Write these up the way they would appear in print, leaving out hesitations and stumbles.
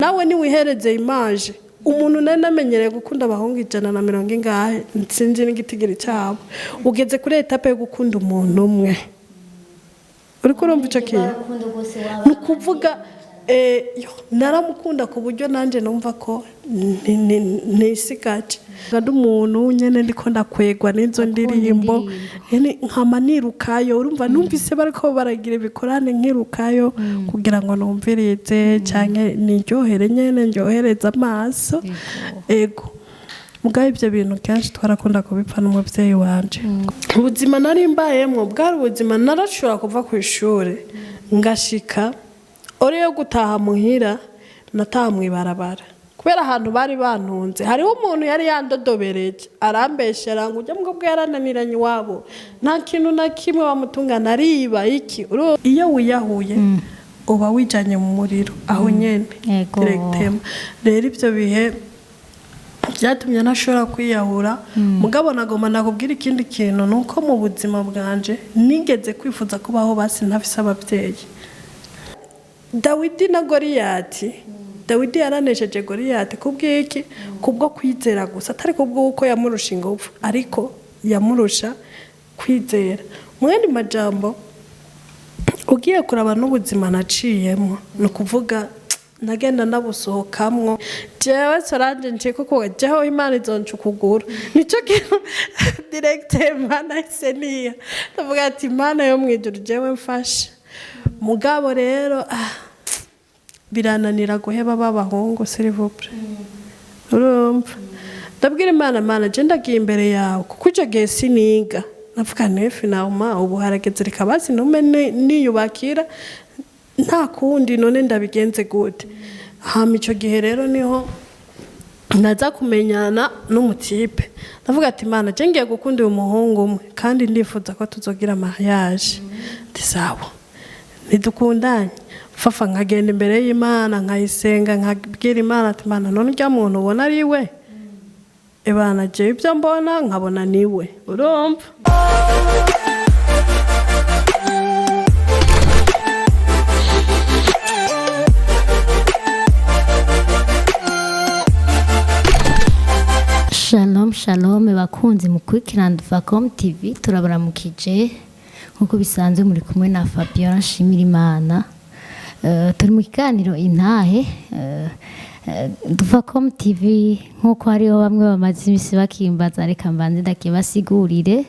nawe ni wihereze image umuntu nari namenyereye gukunda abahungu 150 ingahe nsinzi n'igitigiri cyabo ugeze kuri etape yo gukunda umuntu umwe uriko urumva ico kiye nukuvuga naramukunda ku buryo nanje numva ko nisigaje kandi umuntu nyene ndiko ndakwegwa n'izo ndirimbo yani nkama nirukayo urumva numvise bariko baragira ibikorane nkirukayo kugira ngo numvirize canke niryohere nyene ndyohereza amaso ego mugabe ivyo bintu kenshi twarakunda kubipfa n'umuvyeyi wanje ubuzima nari mbayemwo bwari ubuzima narashobora kuva ku ishure ngashika ore yo gutaha muhira nataha mwibarabara kubera ahantu bari bantunze hariho umuntu yari yandodobereje arambeshera ngo ujye mbwo bwarananiranye wabo nta kintu na kimwe bamutunga nariba iki iyo wiyahuye uba wijanye mu muriro aho nyene directement rero ivyo bihe byatumye nashobora kwiyahura mugabo nagoma nakubwira ikindi kintu nuko mu buzima bwanje nigeze kwifuza kubaho basi ntafise abavyeyi Dawidi na Goliyati Dawidi yaranesheje Goliyati kubwiki kubwo kwizera gusa atari kubwo yamurusha ingufu ariko yamurusha kwizera mwene majambo ugiye kuraba n'ubuzima naciyemo no kuvuga nagenda nabusohokamwo jewe Solange nciko ko jeho Imana izoncukugura nico kintu directement naisenia ndavuga ati Imana yo mwijuru jewe mfasha mugabo rero birananira guheba babahungu s'ilvupre urumva ndabwira Imana je ndagiye imbere yawe kuko ico gihe siniga navuga nefi nauma ubu harageze rikabasi nume niyubakira nta kundi none ndabigenze gute hama ico gihe rero niho naza kumenyana n'umutipe ndavuga ati Imana je ngiye gukunda uyu muhungu umwe kandi ndifuza ko tuzogira mariage ndisawa nidukundanye fafa nkagenda imbere y'Imana nkayisenga nkabwira Imana ati Imana none rya muntu ubona ari we ebana je ibyo mbona nkabona niwe urumva Shalom bakunzi mu Kurikirana Ndufacom Tv turabaramukije nkuko bisanzwe muri kumwe na Fabien nshimira Imana turi mu kiganiro INTAHE Ndufacom TV nkuko hariho bamwe bamaze imisi bakimbaza reka mbanze ndakibasigurire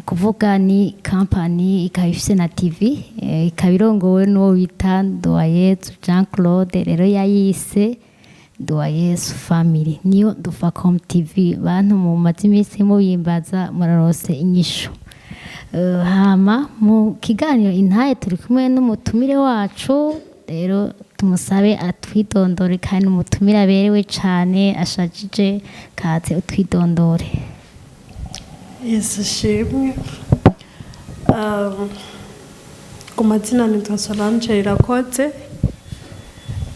kuvuga ni company ikabifise na TV ikabirongowe no bita Nabayeho Jean Claude rero yayise Nabayeho family niyo Ndufacom TV bantu mu maze imisi mubimbaza murarose inyisho hama mu kiganiro INTAHE turi kumwe n'umutumire wacu rero tumusabe atwidondore kandi umutumire aberewe cyane ashajije katse utwidondore Yesu shimwe ku mazina nitwa Solange irakoze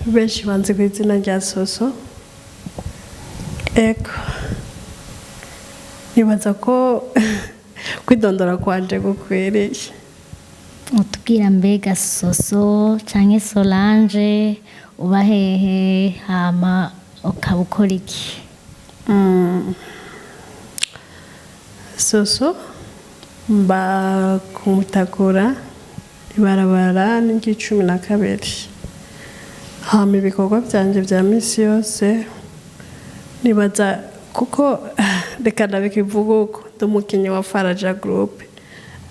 benshi banze ku izina rya Soso eko nibaza ko kwidondora kwanje gukwiriye utubwira mbega Soso canke Solange uba hehe hama ukabukora iki Soso mba kumutakura ibarabara n'igi12 hama ibikorwa byanje bya misi yose nibaza kuko reka ndabikivuga uko ndumukinyi wa Faraja Group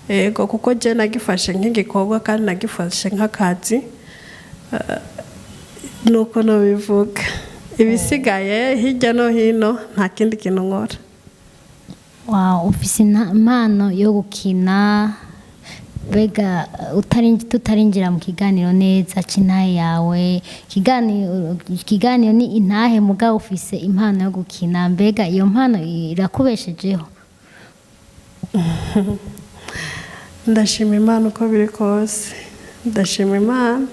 ego kuko je nagifashe nk'igikorwa kandi nagifashe nk'akazi nuko no bivuga ibisigaye hirya no hino nta kindi kintu nkora ufise impano yo gukina bega tutarinjira mu kiganiro neza c'intahe yawe kiganiro ni INTAHE mugabo ufise impano yo gukina mbega iyo mpano irakubeshejeho ndashima Imana uko biri kose ndashima Imana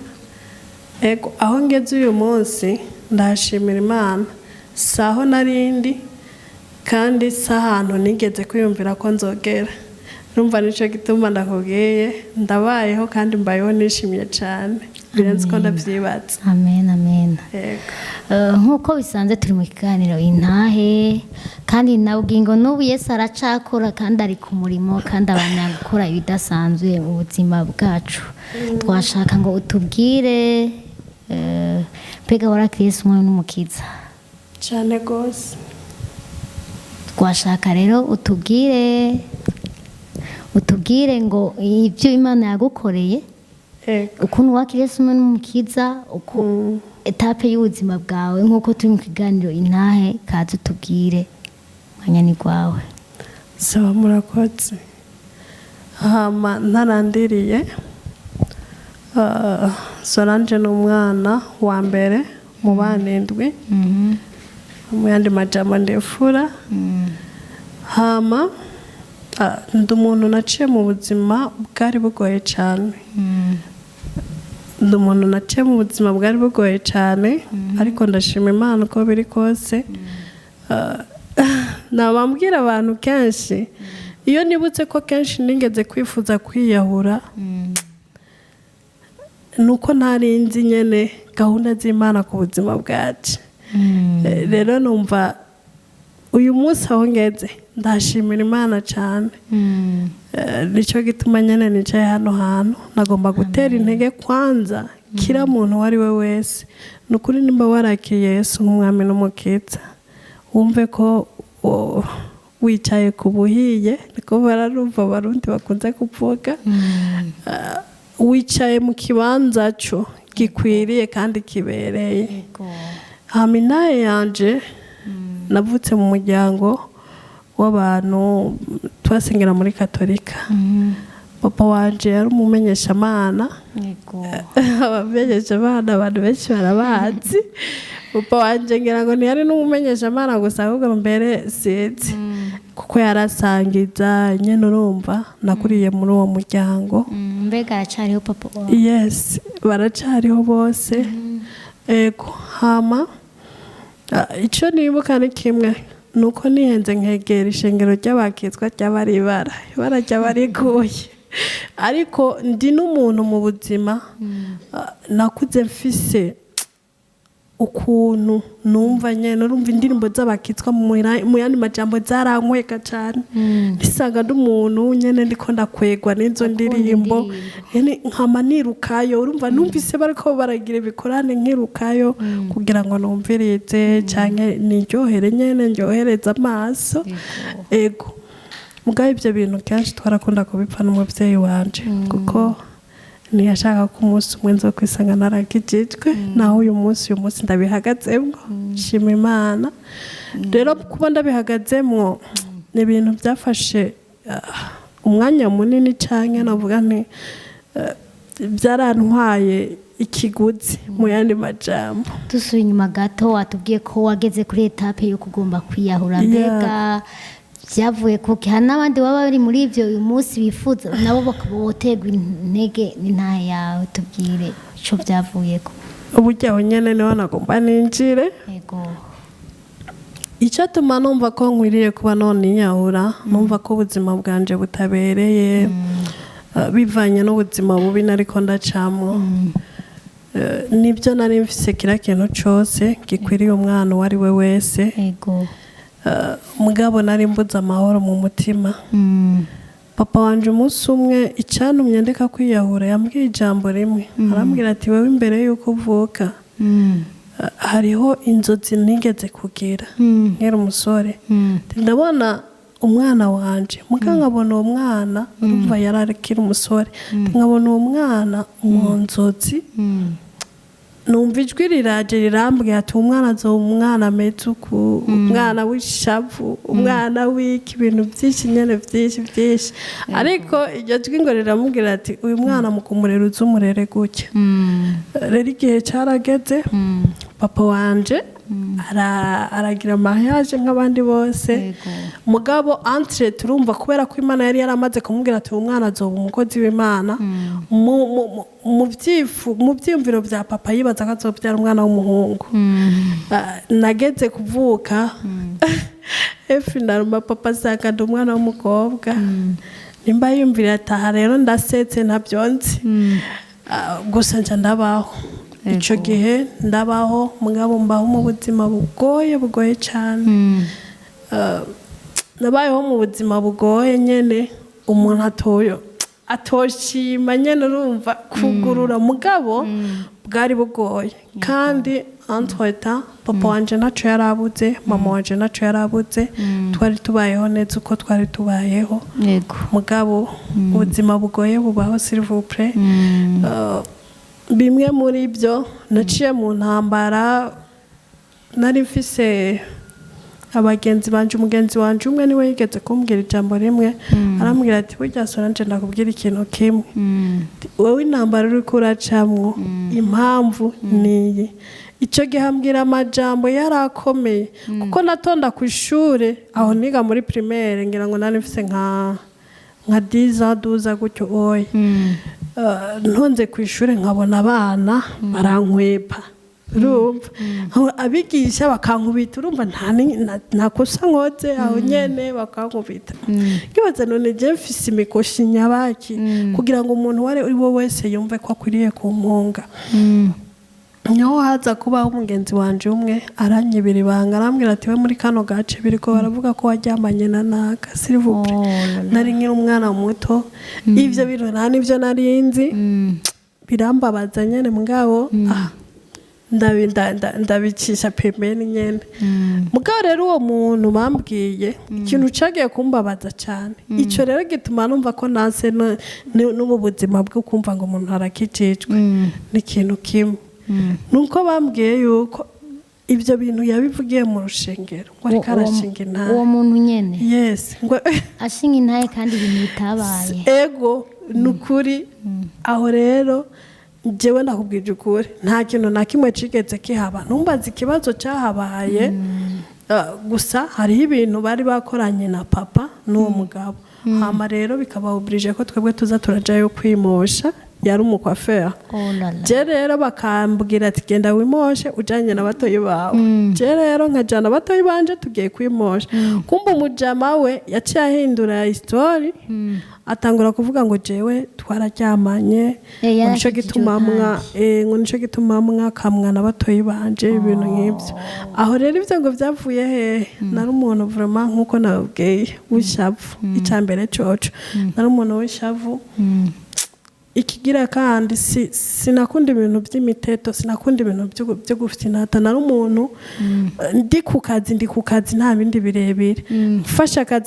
ego aho ngeze uyu munsi ndashimira Imana saho narindi kandi sahantu nigeze kwiyumvira ko nzogera urumva nico gituma ndakubwiye ndabayeho kandi mbayeho nishimye cyane birenze ko ndavyibaza. Amen amen. Yego. Nkuko bisanzwe turi mu kiganiro intahe kandi nabwingo n'ubu Yesu aracakora kandi ari ku murimo kandi abanya gukora ibidasanzwe mu buzima bwacu. Twashaka ngo utubwire pega warakristo umwe n'umukiza cyane gose. Twashaka rero utubwire ngo ibyo Imana yagukoreye ukuntu wakristo umwe n'umukiza uko etape y'ubuzima bwawe nkuko turi mu kiganiro intahe kaza utubwire mwanya ni gwawe. Saba murakoze. Hama ntarandiriye Solange n'umwana wa mbere mu banindwi mu yandi majambo ndefura. Hama ndi umuntu naciye mu buzima bwari bugoye cyane. Ndi umuntu naciye mu buzima bwari bugoye cyane ariko ndashima Imana uko biri kose. Nabambwira abantu kenshi iyo nibutse ko kenshi nigeze kwifuza kwiyahura nuko ntarinzi nyene gahunda z'Imana ku buzima bwacu. Rero numva uyu munsi aho ngeze ndashimira Imana cyane. Nico gituma nyene nicaye hano hantu nagomba gutera intege kwanza kira muntu wari we wese nukuri nimba warakiriye Yesu nk'umwami n'umukiza wumve ko wicaye ku buhiye niko bararumva abarundi bakunze kuvuga. Wicaye mu kibanza cyo gikwiriye kandi kibereye. Haminaye yanje navutse mu muryango w'abantu twasengera muri Katolika. Papa wanje yari umumenyeshamana. Abamenyeshamana abantu benshi barabazi. Papa wanje ngira ngo ntiyari n'umumenyeshamana gusa ahubwo mbere sinzi kuko yarasangiza nyene urumva nakuriye muri uwo muryango. Mbega aracariho papa wawe? Yes, baracariho bose. Ego hama ico nibuka ni kimwe nuko nihenze nkegera ishengero ry'abakizwa ry'abari ry'abariguye. Ariko ndi n'umuntu mu buzima nakuze mfise ukuntu numva nyene urumva indirimbo z'abakizwa mu yandi majambo zarankweka cyane. Bisanga n'umuntu nyene ndiko ndakwegwa n'izo ndirimbo yani nkama nirukayo urumva numvise bariko baragira ibikorane nkirukayo kugira ngo numvirize canke niryohere nyene ndyohereza amaso. Ego mugabe ibyo bintu kenshi twarakunda kubipfa n'umuvyeyi wanje kuko ntiyashaka ko umunsi umwe nzo kwisanga narakijijwe naho uyu munsi ndabihagazemwo shima Imana. Rero kuba ndabihagazemwo ni ibintu byafashe umwanya munini cyane navuga nti byarantwaye ikiguzi mu yandi majambo. Dusuye inyuma gato watubwiye ko wageze kuri etape yo kugomba kwiyahura. Mbega byavuye kuko hari n'abandi baba bari muri ibyo uyu munsi bifuza nabo bakaboterwa intege n'intahe yawe tubwire ico byavuyeko. Uburyo nyene niho nagomba ninjire. Yego. Icyo tuma numva ko nkwiriye kuba none yahura numva ko ubuzima bwanje butabereye bivanye n'ubuzima bubi nariko ndacamwo. Nibyo nari mfise kira kintu cyose gikwiriye umwana wari we wese. Yego. Mugabo nari mbuza amahoro mu mutima. Papa wanje umunsi umwe icantumye ndeka kwiyahura yambwiye ijambo rimwe. Arambwira ati wewe imbere yuko uvuka hariho inzozi nigeze kugira nkera umusore. Ndabona umwana wanje nkabona uwo mwana urumva yararekira umusore nkabona uwo mwana mu nzozi numva ijwi riraje rirambwira ati umwana azoba umwana ameze uku umwana w'ishavu umwana w'iki ibintu byinshi nyene byinshi ariko iryo jwi ngo riramubwira ati uyu mwana mukumurera uzumurere gutya. Rero igihe carageze papa wanje aragira mariage nk'abandi bose. Mugabo entre turumva kubera ko Imana yari yaramaze kumubwira ati umwana azoba umukozi w'Imana mu byimviro bya papa yibaza ko azobyara umwana w'umuhungu. Nageze kuvuka finalmente papa asanga ndi umwana w'umukobwa nimba yumvira ataha rero ndasetse ntabyonzi gusa nca ndabaho ico gihe ndabaho mugabo mbaho mu buzima bugoye cyane nabayeho mu buzima bugoye nyene umuntu atoshima nyene urumva kugurura mugabo bwari bugoye kandi antweta papa wanje naco yarabuze mama wanje naco yarabuze twari tubayeho neza uko twari tubayeho mugabo ubuzima bugoye bubaho s'il vous plaît bimwe muri byo naciye mu ntambara nari mfise abagenzi banje umugenzi wanje umwe niwe yigeze kumbwira ijambo rimwe arambwira ati burya Solange ndakubwira ikintu kimwe wowe intambara uri kuracamwo impamvu niyi icyo gihe ambwira amajambo yarakomeye kuko natonda ku ishure aho niga muri primaire ngira ngo nari mfise nka 10 12 gutyo oya ntonze ku ishure nkabona abana barankwepa urumva abigisha bakankubita urumva nta kosa nkoze aho nyene bakankubita kibaza none je mfise imikoshi nyabaki kugira ngo umuntu wari uri wo wese yumve ko akwiriye kumpunga niho haza kubaho umugenzi wanje umwe aranyibira ibanga arambwira ati we muri kano gace biriko baravuga ko waryamanye na naka s'il vous plaît nari nkiri umwana muto ivyo bintu nta nivyo narinzi birambabaza nyene mugabo ndabicisha pembeni nyene mugabo rero uwo muntu bambwiye ikintu cagiye kumbabaza cyane ico rero gituma numva ko nase n'ubu buzima bwo kumva ngo umuntu arakijijwe n'ikintu kimwe nuko bambwiye yuko ibyo bintu yabivugiye mu rushengero ngo ariko arashinga intahe uwo muntu nyene yes ngo ashinga intahe kandi ibintu bitabaye ego nukuri aho rero jewe ndakubwije ukuri nta kintu na kimwe cigeze kihaba numbaza ikibazo cyahabaye gusa hariho ibintu bari bakoranye na papa n'uwo mugabo hama rero bikaba oblige ko twebwe tuza turajayo kwimosha yari umukwafera je rero bakambwira ati genda wimoshe ujanye na batoyi bawe je rero nkajana batoyi banje tugiye kwimosha kumba umujama we yaciye ahindura history atangura kuvuga ngo jewe twararyamanye ngo nico gituma mwakamwa na batoyi banje ibintu nk'ibyo aho rero ivyo ngo vyavuye he nari umuntu vraiment nkuko nababwiye w'ishavu icambere coco nari umuntu w'ishavu ikigira kandi sinakunda ibintu by'imiteto sinakunda ibintu byo gufite inata nari umuntu ndi ku kazi nta bindi birebire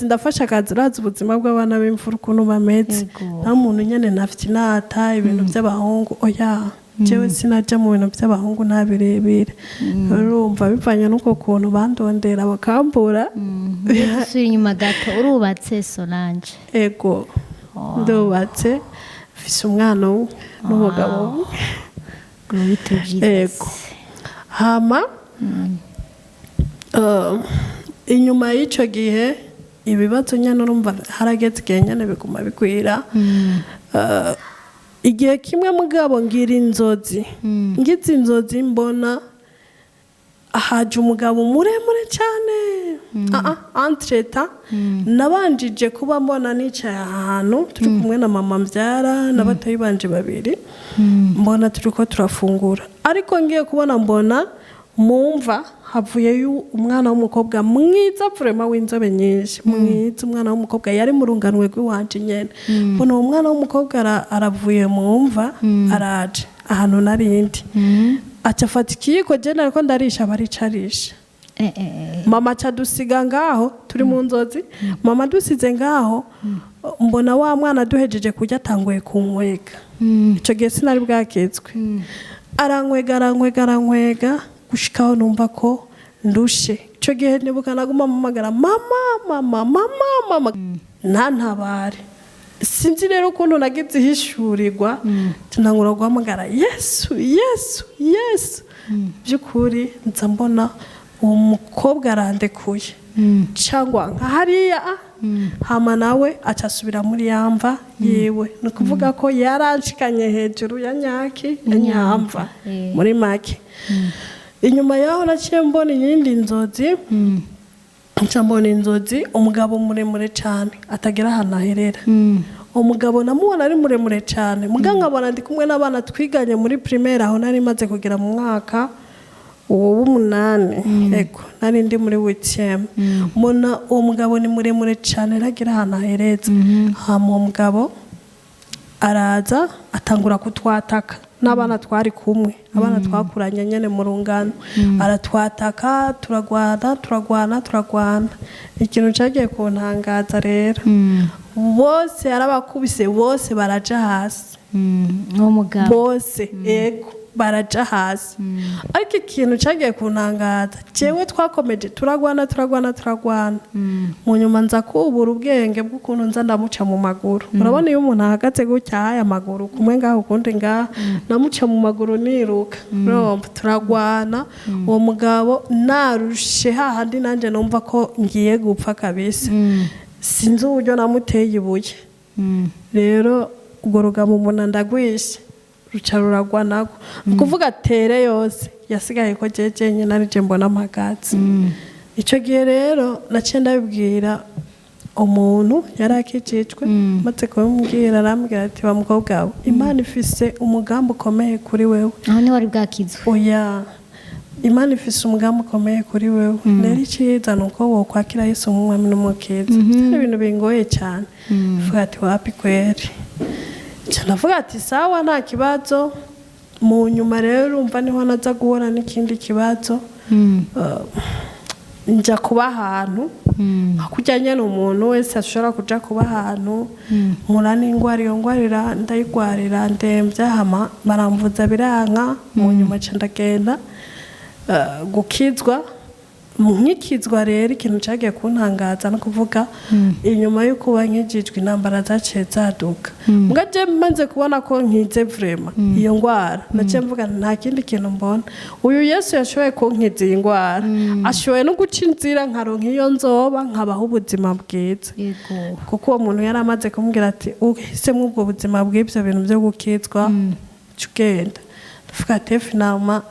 ndafasha akazi urazi ubuzima bw'abana b'imfura ukuntu bameze nta muntu nyene nafite inata ibintu by'abahungu oya jewe sinajya mu bintu by'abahungu nta birebire urumva bivanye n'uko kuntu bandondera bakambura usubira inyuma gato urubatse Solange ego ndubatse mfise umwana n'umugabo ego hama inyuma y'ico gihe ibibazo nyene urumva harageze igihe nyene biguma bigwira igihe kimwe mugabo ngira inzozi ngize inzozi mbona haje umugabo muremure cyane entreta nabanjije kuba mbona nicaye ahantu turi kumwe na mama mbyara n'abatoyi banje babiri mbona turiko turafungura ariko ngiye kubona mbona mumva havuye umwana w'umukobwa mwiza vraiment w'inzobe nyinshi mwiza umwana w'umukobwa yari mu runganwe rw'iwanje nyene mbona uwo mwana w'umukobwa aravuye mumva araje ahantu narindi acafata ikiyiko je nariko ndarisha baricarisha mama acadusiga ngaho turi mu nzozi mama dusize ngaho mbona wa mwana duhejeje kurya atanguye kunkwega ico gihe sinari bwaketswe arankwega gushikaho numva ko ndushe ico gihe nibuka naguma mpamagara mama ntantabare sinzi rero ukuntu nagize ihishurirwa tunangura guhamagara yesu by'ukuri nza mbona uwo mukobwa arandekuye cyangwa nka hariya hama nawe acasubira muri yamva yiwe ni ukuvuga ko yaranshikanye hejuru ya nyamva muri make inyuma yaho naciye mbona iyindi nzozi ncambona inzozi umugabo muremure cyane atagera ahantu aherera umugabo namubona ari muremure cyane muganga abona ndi kumwe n'abana twiganye muri primaire aho nari maze kugera mu mwaka w'umunani ego nari ndi muri 8e mona uwo mugabo ni muremure cyane ragira ahantu ahereza hama umugabo araza atangura kutwataka n'abana twari kumwe abana twakuranye nyene mu rungano aratwataka turagwana ikintu cyagiye kuntangaza rero bose arabakubise bose baraja hasi umugabo bose ego baraja hasi ariko ikintu cyagiye kuntangaza jewe twakomeje turagwana mu nyuma nza kubura ubwenge bw'ukuntu nza ndamuca mu maguru urabona iyo umuntu ahagaze gutya haya maguru kumwe ngaho ukundi ngaho namuca mu maguru niruka turagwana uwo mugabo narushe hahandi nanje numva ko ngiye gupfa kabisa sinzi uburyo namuteye ibuye rero ubwo rugamo umuntu ndagwishe ruca ruragwa nago kuvuga tere yose yasigaye ko jeje nyine arije mbona amagazi icyo gihe rero naciye ndabibwira umuntu yarakijijwe maze kumubwira arambwira ati wa mukobwa wawe Imana ifise umugambi ukomeye kuri wewe aho ni wari bwakizwe oya Imana ifise umugambi ukomeye kuri wewe rero iciza nuko wokwakira Yesu nk'umwami n'umukiza ibintu bingoye cyane vuga ati wapi kweri ndavuga ati sawa nta kibazo mu nyuma rero urumva niho naza guhora n'ikindi kibazo njya kuba ahantu hakujyanye n'umuntu wese ashobora kuja kuba ahantu nkura n'ingwara iyo ngwarira ndayigwarira ndembya hama baramvuza biranka mu nyuma nca ndagenda gukizwa nkikizwa rero ikintu cyagiye kuntangaza no kuvuga inyuma yo kuba nkijijwe intambara zaciye zaduka mwaje maze kubona ko nkize vraiment iyo ngwara naciye mvuga nta kindi kintu mbona uyu Yesu yashoboye kunkiza iyi ngwara ashoboye no guca inzira nkaronka iyo nzoba nkabaho ubuzima bwiza kuko uwo muntu yari amaze kumbwira ati uhisemo ubwo buzima bw'ibyo bintu byo gukizwa cugenda Fukate finama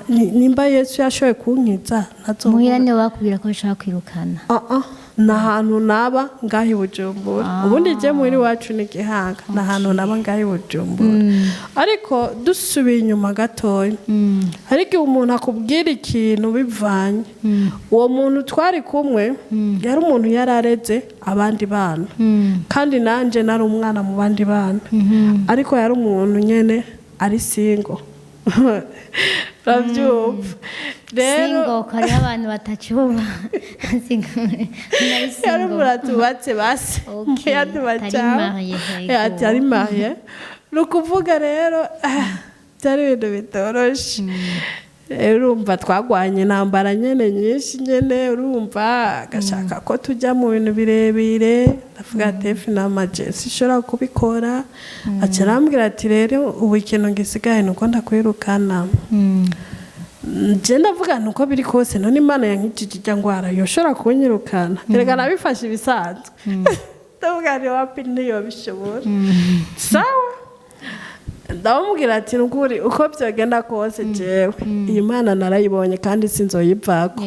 nimba Yesu yashoye kunkiza ntazo muhirane bakubwira ko ashaka kwirukana na hantu naba ngahi Bujumbura ubundi je muri wacu ni Gihanga na hantu naba ngahi Bujumbura ariko dusubiye inyuma gatoya ariko umuntu akubwira ikintu bivanye uwo muntu twari kumwe yari umuntu yarareze abandi bana kandi nanje nari umwana mu bandi bana ariko yari umuntu nyene ari single Ravyumva rero kari abantu batacuba yari muratubatse basi yari mariye nukuvuga rero byari ibintu bitoroshe urumva twagwanye intambara nyene nyinshi nyene urumva agashaka ko tujya mu bintu birebire ndavuga ati finama Jesse ishobora kubikora acarambwira ati rero ubu ikintu ngisigaye nuko ndakwirukana je ndavuga nuko biri kose none Imana yankijije ngwara yoshobora kunyirukana erega nabifashe ibisanzwe ndavuga ni wapi niyo bishobora sawa ndamubwira ati nukuri uko byagenda kose jewe iyi Mana narayibonye kandi sinzoyivako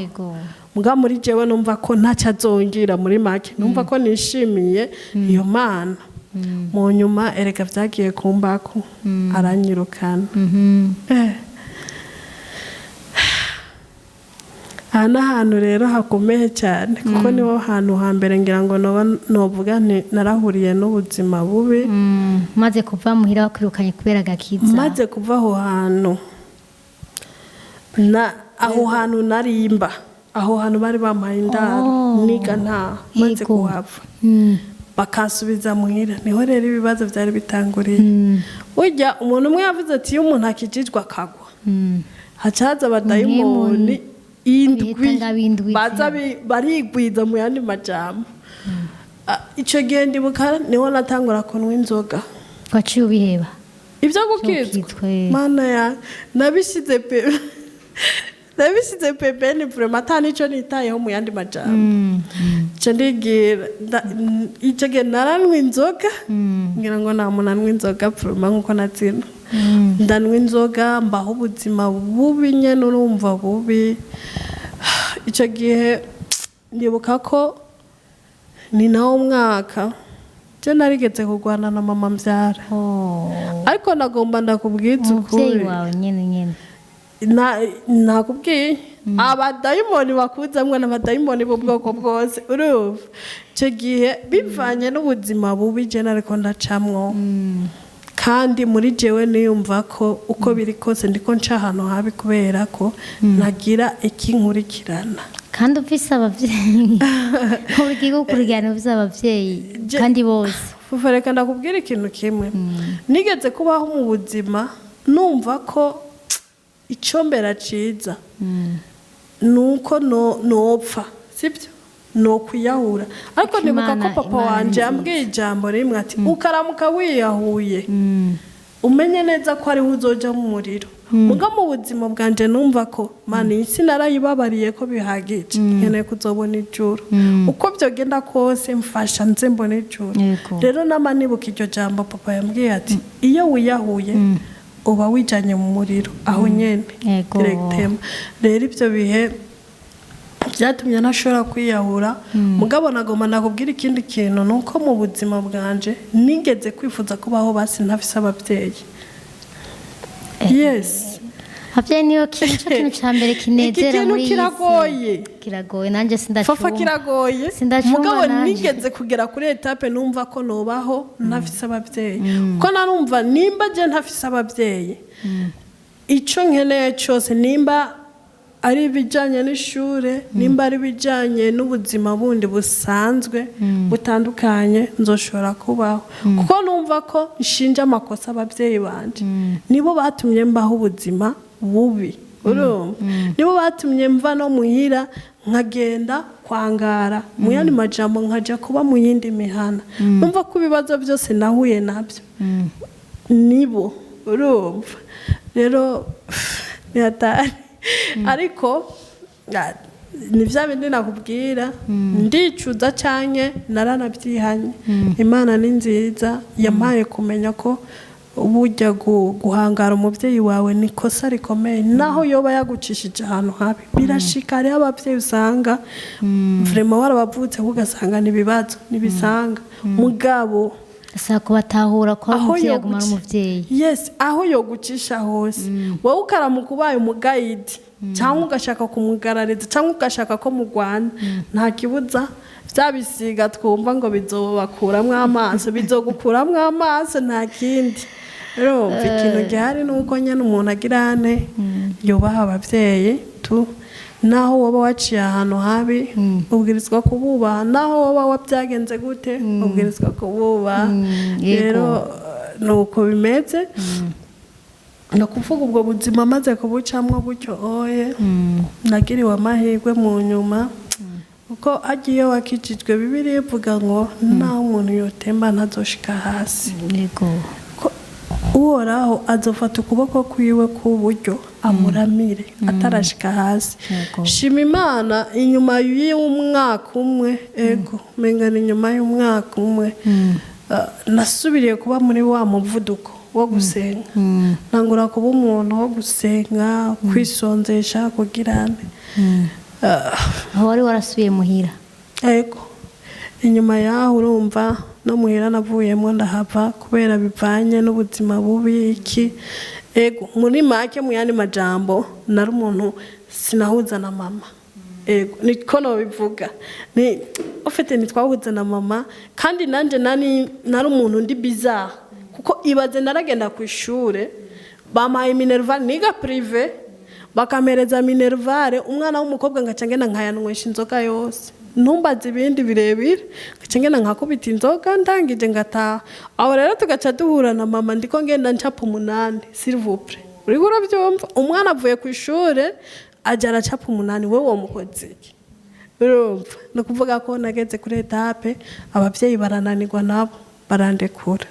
muga muri jewe numva ko ntacyo azongira muri make numva ko nishimiye iyo Mana mu nyuma erega vyagiye kumbako aranyirukana hana hantu rero hakomeye cyane kuko niho hantu hambere ngira ngo novuga narahuriye n'ubuzima bubi maze kuva muhira wakwirukanye kubera gakiza maze kuva aho hantu aho hantu narimba aho hantu bari bampaye indaro niga nta maze kuhava bakasubiza muhira niho rero ibibazo byari bitanguriye burya umuntu umwe yavuze ati iyo umuntu akijijwe akagwa hacaza abadayimoni indwi baza barigwiza mu yandi majambo icyo gihe ndibuka niho natangura kunywa inzoga waciye ubiheba ibyo gukizwa mana ya nabishyize pembeni vraiment ata nicyo nitayeho mu yandi majambo icyo ndigira icyo gihe naranywa inzoga ngira ngo nta muntu anywa inzoga vraiment nk'uko natsina ndanwa inzoga mbaho ubuzima bubi nyene urumva bubi icyo gihe ndibuka ko ni nawo mwaka je narigeze kugwana na mama mvyara ariko nagomba ndakubwiza ukuri wawe nyene nakubwiye abadayimoni bakuzamwe n'abadayimoni b'ubwoko bwose urumva icyo gihe bivanye n'ubuzima bubi je nariko ndacamwo kandi muri jewe niyumva ko uko biri kose ndiko nca ahantu habi kubera ko nagira ikinkurikirana kandi ufise abavyeyi uburyo gukurikirana ufise abavyeyi kandi bose fufareka ndakubwira ikintu kimwe nigeze kubaho mu buzima numva ko icombera ciza nuko nopfa sibyo no kwiyahura ariko nibuka ko papa wanje ambwiye ijambo rimwe ati ukaramuka wiyahuye umenye neza ko ari uzoja mu muriro muga mu buzima bwanje numva ko mani isi narayibabariye ko bihagije nkeneye kuzobona ijuru uko byogenda kose mfasha nze mbone ijuru rero namanibuka iryo jambo papa yambwiye ati iyo wiyahuye uba wijanye mu muriro aho nyene directement rero ibyo bihe byatumye nashobora kwiyahura mugabo nagomba nakubwira ikindi kintu nuko mu buzima bwanje nigeze kwifuza kubaho basi ntafise abavyeyi yes abavyeyi niyo kintu cyambere kinezera muri iyi kiragoye nanje sindashumva fafa kiragoye mugabo nigeze kugera kuri etape numva ko nobaho ntafise abavyeyi ko narumva nimba je ntafise abavyeyi ico nkeneye cyose nimba ari bijanye n'ishure nimba ari bijanye n'ubuzima bundi busanzwe butandukanye nzoshobora kubaho kuko numva ko nshinja amakosa abavyeyi banje nibo batumye mbaho ubuzima bubi urumva nibo batumye mva no muhira nkagenda kwangara mu yandi majambo nkaja kuba mu yindi mihana numva ko ibibazo byose nahuye nabyo nibo urumva rero yatari ariko ni vya bindi nakubwira ndicuza canke naranabyihanye Imana ni nziza yampaye kumenya ko ubujya guhangara umuvyeyi wawe ni kosa rikomeye naho yoba yagucishije ahantu habi birashika ari abavyeyi usanga vraiment warabavutse ugasanga nibibazo nibisanga mugabo sako batahura ko umuvyeyi agumana umuvyeyi yes aho yogucisha hose wowe ukaramuka ubaye umugayidi cyangwa ugashaka kumugarariza cyangwa ugashaka ko mu Rwanda nta kibuza byabisiga twumva ngo bizobakuramwe amaso bizogukuramwe amaso nta kindi rero ikintu gihari nuko nyene umuntu agirane yubaha abavyeyi tu naho waba waciye ahantu habi ubwirizwa kububaha naho waba wabyagenze gute ubwirizwa kububaha rero nuko bimeze no kuvuga ubwo buzima maze kubucamwo gutyo oye nagiriwe amahirwe mu nyuma uko agiye wakijijwe Bibiliya ivuga ngo naho umuntu yotemba ntazoshika hasi yego uhoraho azofata ukuboko kwiwe k'uburyo amuramire atarashika hasi shima Imana inyuma y'umwaka umwe ego mengana inyuma y'umwaka umwe nasubiriye kuba muri wa muvuduko wo gusenga ntangura kuba umuntu wo gusenga kwisonzesha kugirane aho wari warasubiye muhira ego inyuma yaho urumva no muhira navuyemo ndahava kubera bivanye n'ubuzima bubi iki ego muri make mu yandi majambo nari umuntu sinahuza na mama ego niko no bivuga ni ufite nitwahuza na mama kandi nanje nari umuntu ndi bizarre kuko ibaze naragenda ku ishure bampaye minerval niga privé bakamereza minervare umwana w'umukobwa ngacangena nkayanywesha inzoga yose ntumbaze ibindi birebire ngacangena nkakubita inzoga ndangije ngataha aho rero tugaca duhura na mama ndiko ngenda ncapa 8 s'il vous plaît uri urabyumva umwana avuye ku ishure aja aracapa 8 we wo mukozi urumva no kuvuga ko nageze kuri etape abavyeyi barananirwa nabo barandekura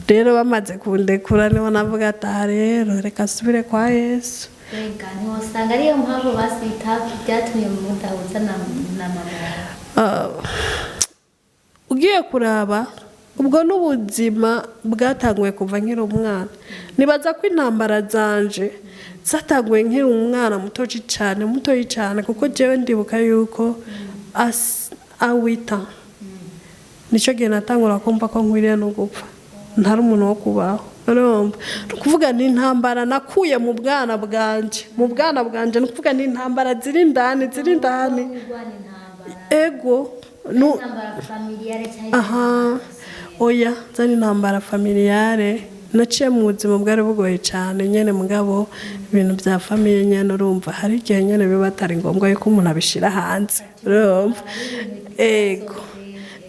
rero bamaze kundekura niho navuga ata rero reka subire kwa Yesu Benga ntiwasanga ariyo mpamvu basita byatumye mudahuza na mama ugiye kuraba ubwo n'ubuzima bwatanguye kuva nkiri umwana nibaza ko intambara zanje zatanguye nkiri umwana mutoyi cyane kuko jewe ndibuka yuko awita nicyo gihe natangura kumva ko nkwiriye no gupfa ntari umuntu wo kubaho urumva kuvuga ni intambara nakuye mu bwana bwanje ni kuvuga ni intambara ziri indani ego no aha oya zari intambara familiare naciye mu buzima bwari bugoye cyane nyene mugabo ibintu bya famille nyene urumva hari igihe nyene biba atari ngombwa yuko umuntu abishira hanze urumva ego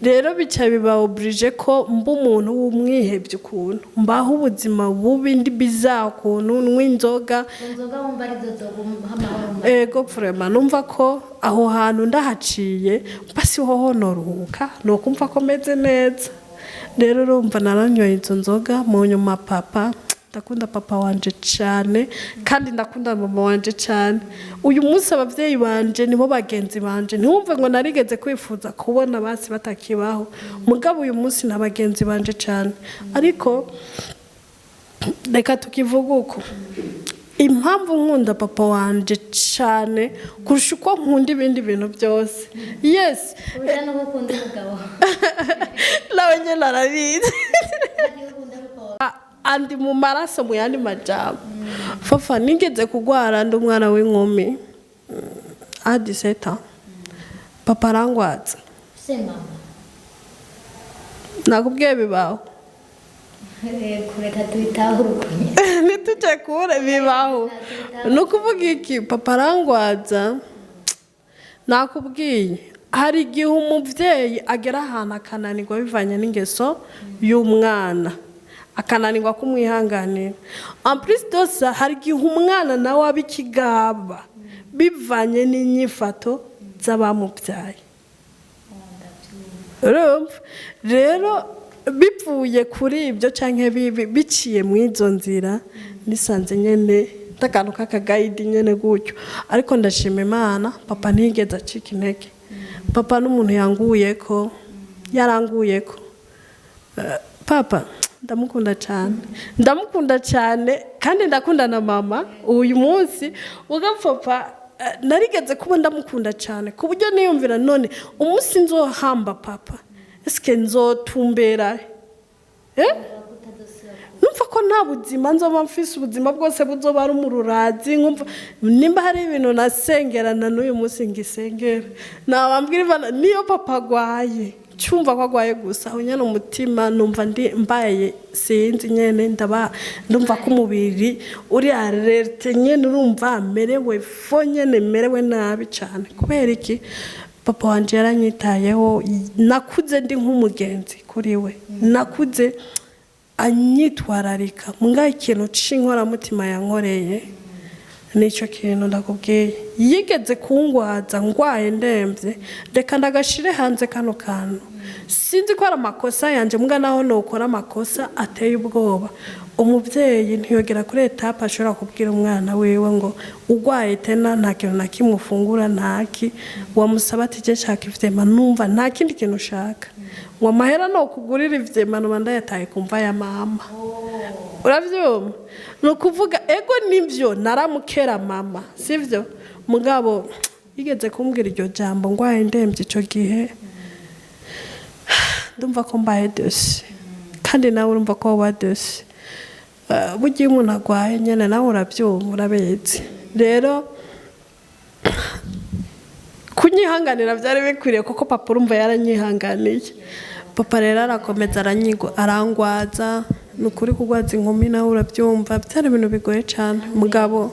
rero bica biba oblige ko mba umuntu w'umwihebye ukuntu mbaho ubuzima bubi ndi bizarre ukuntu n'inzoga wumva ari zo ego vraiment numva ko aho hantu ndahaciye basi hoho noruhuka no kumva ko meze neza rero urumva naranyoye izo nzoga mu nyuma papa ndakunda papa wanje cyane kandi ndakunda mama wanje cyane uyu munsi abavyeyi banje nibo bagenzi banje ntiwumve ngo narigeze kwifuza kubona basi batakibaho mugabo uyu munsi nabagenzi banje cyane ariko reka tukivuga uko impamvu nkunda papa wanje cyane kurusha uko nkunda ibindi bintu byose yes uja no gukunda umugabo nawe nyine arabizi andi mu maraso mu yandi majambo fafa nigeze kugwara ndi umwana w'inkumi adiseta papa arangwaza nakubwiye bibaho kureka tuyitahurukunye ntitujye kure bibaho ni ukuvuga iki papa arangwaza nakubwiye hari igihe umubyeyi agera ahantu akananirwa bivanye n'ingeso y'umwana akananirwa kumwihanganira en plus de ça hari igihe umwana nawe aba ikigaba bivanye n'inyifato z'abamubyaye rero bivuye kuri ibyo cyangwa biciye mu izo nzira nisanze nyene ndakantu k'akagayidi nyene gutyo ariko ndashima Imana papa ntigeze acika intege papa n'umuntu yaranguyeko papa ndamukunda cyane kandi ndakunda na mama uyu munsi papa narigeze kuba ndamukunda cyane ku buryo niyumvira none umunsi nzohamba papa eske nzotumbera numva ko nta buzima nzoba mfise ubuzima bwose buzoba ari umururazi nimba hari ibintu nasengerana n'uyu munsi ngisengera nabambwira niyo papa agwaye cyumva ko agwaye gusa aho nyene umutima numva mbaye sinzi nyene ndumva ko umubiri uri alerte nyene urumva merewe fo nyene merewe nabi cyane kubera iki papa wanje yaranyitayeho nakuze ndi nk'umugenzi kuri we nakuze anyitwararika munga ikintu c'inkoramutima yankoreye nicyo kintu ndakubwiye yigeze kungwaza ngwaye ndemvye reka ndagashire hanze kano kantu sinzi ko ari amakosa yanje munga naho nokora amakosa ateye ubwoba umubyeyi ntiyogera kuri etape ashobora kubwira umwana wiwe ngo ugwaye tena nta kintu na kimwe ufungura ntaki wamusaba ati je shaka ivyema numva nta kindi kintu ushaka ngo amahera no kugurira ivyema no ndayataye kumva ya mama uravyumva no kuvuga ego nivyo naramukera mama sivyo mugabo yigeze kumbwira iryo jambo ngwaye ndemvye ico gihe ndumva ko mbaye dose kandi nawe urumva ko wadose bugiye umuntu agwaye nyene nawe urabyumva urabetse rero kunyihanganira byari bikwiriye kuko papa urumva yaranyihanganiye papa rero arakomeza arangwaza nukuri kugwaza inkumi nawe urabyumva byari ibintu bigoye cyane mugabo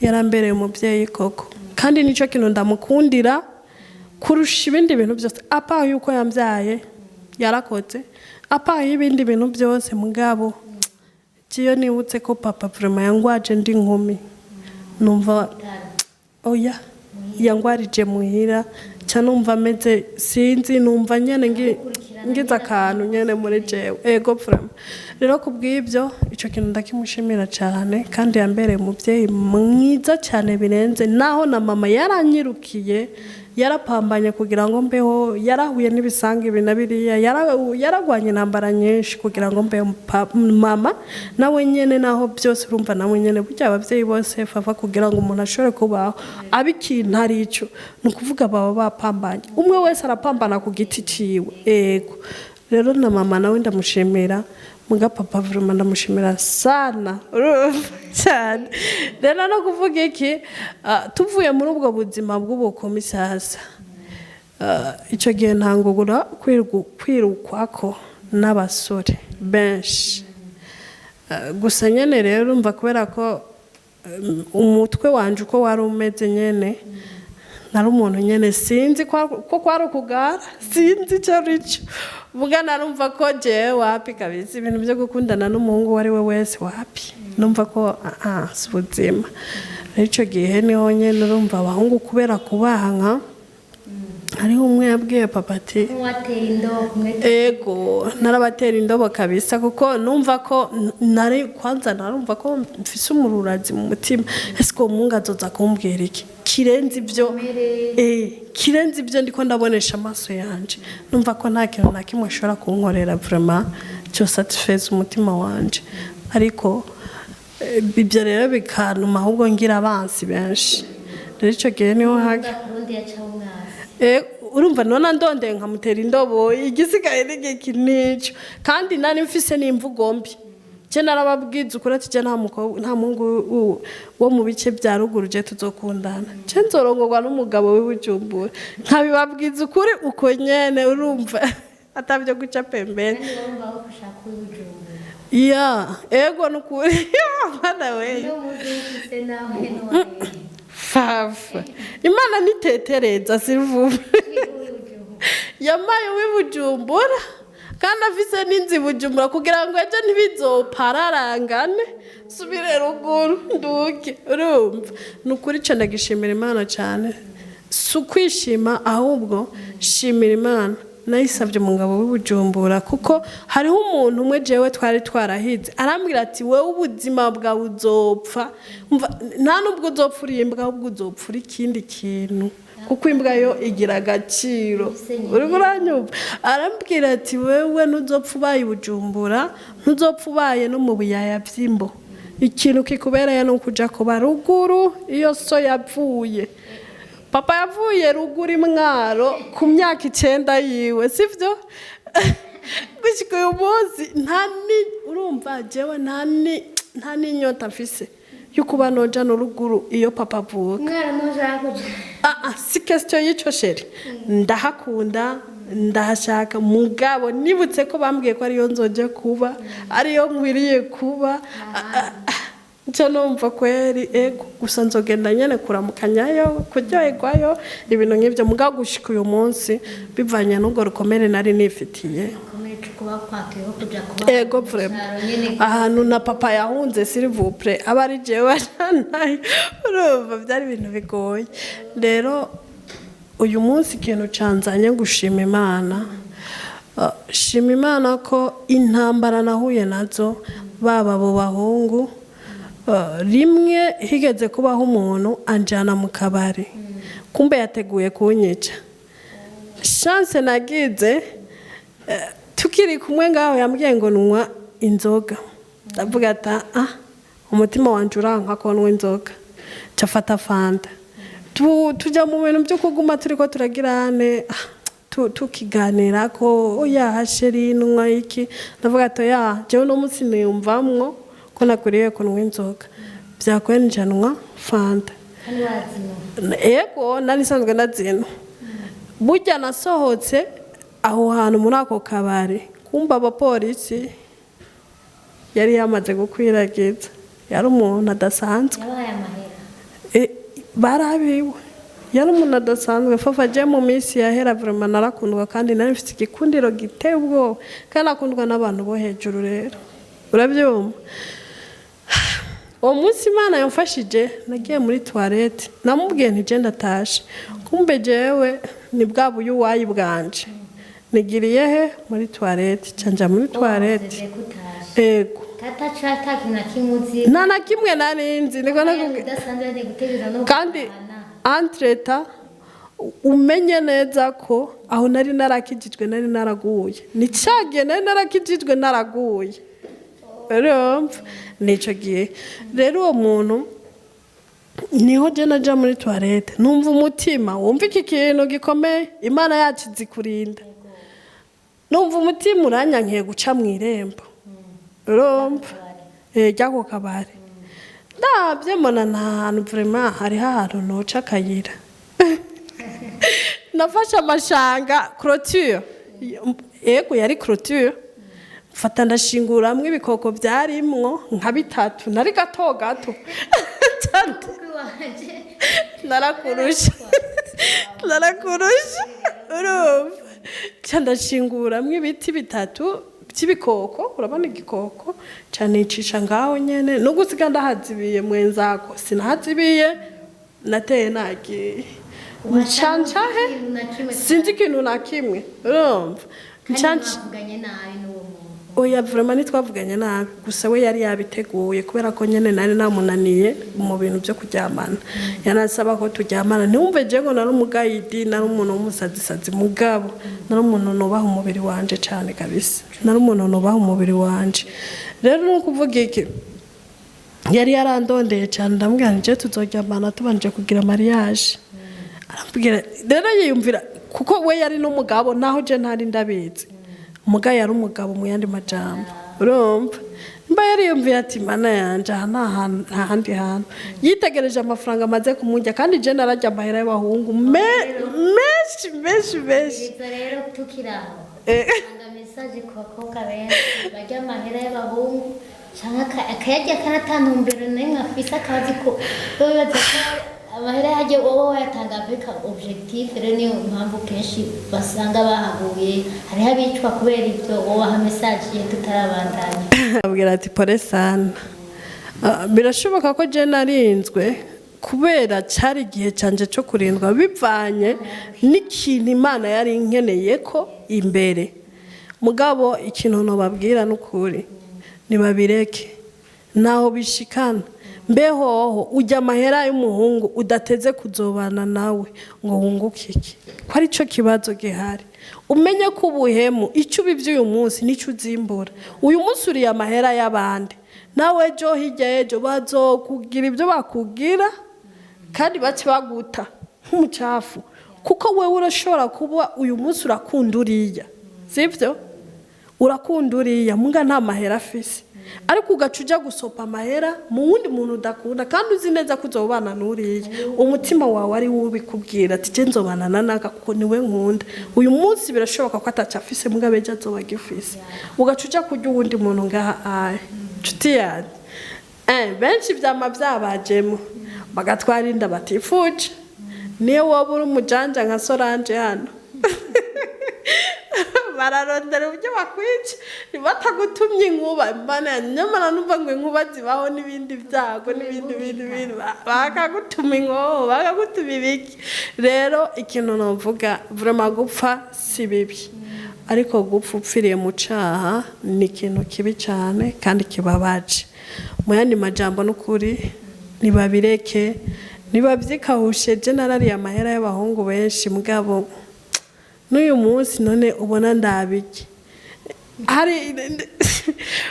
yarambereye umubyeyi koko kandi nico kintu ndamukundira kurusha ibindi bintu byose apa yuko yambyaye yarakoze apa ibindi bintu byose mugabo kiyo nibutse ko papa vraiment yangwaje ndi nkumi numva oya yangwarije muhira cyanumva meze sinzi numva nyene ngiza akantu nyene muri jewe ego vraiment rero kubw'ibyo ico kintu ndakimushimira cyane kandi yambereye umubyeyi mwiza cyane birenze naho na mama yaranyirukiye yarapambanye kugira ngo mbeho, yarahuye n'ibisanga ibi na biriya, yaragwanye intambara nyinshi kugira ngo mbeho. Mama nawe nyene naho byose urumva nawe nyene burya abavyeyi bose fafa kugira ngo umuntu ashobore kubaho abikintu ari ico nukuvuga baba bapambanye, umwe wese arapambana ku giti ciwe. Ego rero na mama nawe ndamushimira, muga papa vraiment ndamushimira sana cyane. Rero no kuvuga iki tuvuye muri ubwo buzima bw'ubukumi sasa, icyo gihe ntangugura kwirukwako n'abasore benshi. Gusa nyene rero umva kubera ko umutwe wanje uko wari umeze nyene, nari umuntu nyene sinzi ko kwari ukugara, sinzi icyo arico. Vuga narumva ko jewe wapi kabisa ibintu byo gukundana n'umuhungu wari we wese wapi, numva ko subuzima. Icyo gihe niho nyene urumva abahungu kubera kubaha hariho umwe yabwiye papa ati ego narabatera indobo kabisa, kuko numva ko narumva ko mfise umururazi mu mutima. Ese ko mungu azoza kumbwira iki kirenze ibyo ndiko ndabonesha amaso yanje? Numva ko nta kintu na kimwe ashobora kunkorera vraiment cyo satisfaise umutima wanje. Ariko ibyo rero bikanuma ahubwo ngira abansi benshi. Rero icyo gihe niho haga urumva nona ndonde nkamutera indobo, igisigaye n'igiki nico. Kandi nari mfise n'imvugo mbi, je narababwiza ukuri ati je nta mungu wo mu bice bya ruguru je tuzokundana, je nzorongorwa n'umugabo w'Ibujumbura. Nkabibabwiza ukuri uko nyene urumva atabyo guca pembeni. Ego nukuri bana we fafa Imana nitetereza sivuba yamaye w'Ibujumbura kandi afise n'inzi Bujumbura kugira ngo ejo ntibizopararangane subire ruguru nduke. Urumva nukuri cyo ndagishimira Imana cyane, sukwishima ahubwo shimira Imana. Nayisabye umugabo w'Ibujumbura kuko hariho umuntu umwe jewe twari twarahize arambwira ati wewe ubuzima bwawe uzopfa, nta nubwo uzopfa urimbwa ahubwo uzopfa ikindi kintu, kuko imbwa yo igira agaciro. Uri buranyumva? Arambwira ati wewe ntuzopfa ubaye Bujumbura, ntuzopfa ubaye no mu biyaya by'imbo, ikintu kikubereye no kuja kuba ruguru. Iyo so yapfuye, papa yavuye ruguru Mwaro ku myaka 9 yiwe, sivyo? Gushika uyu munsi urumva jewe nta n'inyota mfise yukuba noja no ruguru iyo papa avuka. Mwara noja kuja si question y'ico sheri, ndahakunda ndahashaka, mugabo nibutse ko bambwiye ko ariyo nzoje kuba, ariyo nkwiriye kuba. Nca numva kweri ego gusa nzogenda nyene kuramukanyayo kuryoherwayo ibintu nk'ivyo, mugabo gushika uyu munsi bivanye n'ubwo rukomere nari nifitiye. Ego vraiment ahantu na papa yahunze s'il vous plaît abari jewe nayo urumva byari ibintu bigoye. Rero uyu munsi ikintu canzanye gushima Imana, shima Imana ko intambara nahuye nazo baba bo bahungu. Rimwe higeze kubaho umuntu anjana mu kabari, kumbe yateguye kunyica. Chance nagize tukiri kumwe ngaho yambwiye ngo nwa inzoga, ndavuga ata umutima wanje uranka ko nwa inzoga, cafata fanta tujya mu bintu byo kuguma turiko turagirane tukiganira ko oya hasheri nwa iki. Ndavuga ati jewe no munsi niyumvamwo ko nakuriye ko nwa inzoga, byakwenjanwa fanta. Ego nari sanzwe ndazino. Burya nasohotse aho hantu muri ako kabari, kumba abapolisi yari yamaze gukwiragiza, yari umuntu adasanzwe. Barabiwe yari umuntu adasanzwe. Fafa je mu minsi yahera vraiment narakundwa kandi nari mfite igikundiro giteye ubwoba kandi nakundwa n'abantu bo hejuru. Rero urabyumva uwo munsi Imana yamfashije, nagiye muri toilette namubwiye nti je ndatashe, kumbe jewe ni bwa buyu wayi bwanje nigiriye he muri toilette, canja muri toilette. Ego nta na kimwe narinzi, niko nakubwiye. Kandi entreta umenye neza ko aho nari narakijijwe nari naraguye nicagiye nari narakijijwe naraguye urumva nico gihe rero uwo muntu niho je naja muri toilette numva umutima wumva iki kintu gikomeye Imana yacu zikurinda numva umutima uranyankiye guca mu irembo urumva ryako kabare ndabye mbona nta hantu vraiment hari ahantu noca akayira nafashe amashanga clôture yego yari clôture mfata ndashinguramwe ibikoko byarimwo nka bitatu nari gato gato narakurusha urumva ndashinguramwe ibiti bitatu by'ibikoko urabona igikoko cyane icisha ngaho nyene no gusiga ndahazibiye mwenzako sinahazibiye nateye nagiye nchanchahe sinzi ikintu na kimwe urumva nchanchaganye nabi n'uwo muntu oya vraiment nitwavuganye nabi gusa we yari yabiteguye kubera ko nyene nari namunaniye mu bintu byo kuryamana yanasaba ko turyamana ntumve je ngo nari umugayidi nari umuntu w'umusazisazi mugabo nari umuntu nubaha umubiri wanje cyane kabisa nari umuntu nubaha umubiri wanje rero no kuvuga iki yari yarandondeye cyane ndambwira nje tuzoryamana tubanje kugira mariage arambwira rero yiyumvira kuko we yari n'umugabo naho je ntari ndabizi umugabo yari umugabo mu yandi majambo urumva mba yari yumvira ati mana yanje nta handi hantu yitegereje amafaranga amaze kumujya kandi je narajya amahera y'abahungu menshi rero tukiraho anga message ku bakobwa benshi bajya amahera y'abahungu cyangwa akayajya karatantumbero n'nkafisa akazi ko bibaza ko amahera yaje wowe wayatanga Afrika objectif rero niyo mpamvu kenshi basanga bahaguye hari habicwa kubera ibyo wowe ha message ye tutarabandanya abwira ati pole sana birashoboka ko je narinzwe kubera cyari gihe canje cyo kurindwa bivanye n'ikintu Imana yari nkeneye ko imbere mugabo ikintu no babwira n'ukuri nibabireke naho bishikana mbeho ujya amahera y'umuhungu udateze kuzobana nawe ngo wunguke iki ko ari cyo kibazo gihari umenye ko ubuhemu icyo ubivyuye umunsi nico uzimbura uyu munsi uri amahera y'abandi nawe jo hirya ejo bazokugira ibyo bakugira kandi bace baguta nk'umucafu kuko wewe urashobora kuba uyu munsi urakunda uriya sivyo urakunda uriya munga nta mahera afise ariko ugacuja gusopa amahera mu wundi muntu udakunda kandi uzi neza ko uzobana n'uriya umutima wawe ari ubikubwira ati je nzobana naka kuko niwe nkunda uyu munsi birashoboka ko atacafise munga beje azoba gifise ugacuja kurya uwundi muntu ngaha nshuti yanjye benshi vyama vyabajemo bagatwara inda batifuje niyo wowe uri umujanja nka Solange hano bararondera uburyo bakwica batagutumye inkuba mbana nyamara numva ngo inkuba zibaho n'ibindi byago n'ibindi bakagutuma inkoho bakagutuma ibiki rero ikintu novuga vraiment gupfa si bibi ariko gupfa upfiriye mu caha ni ikintu kibi cyane kandi kibabaje mu yandi majambo n'ukuri nibabireke nibavyikahushe generali amahera y'abahungu benshi mugabo n'uyu munsi none ubona ndabiki hari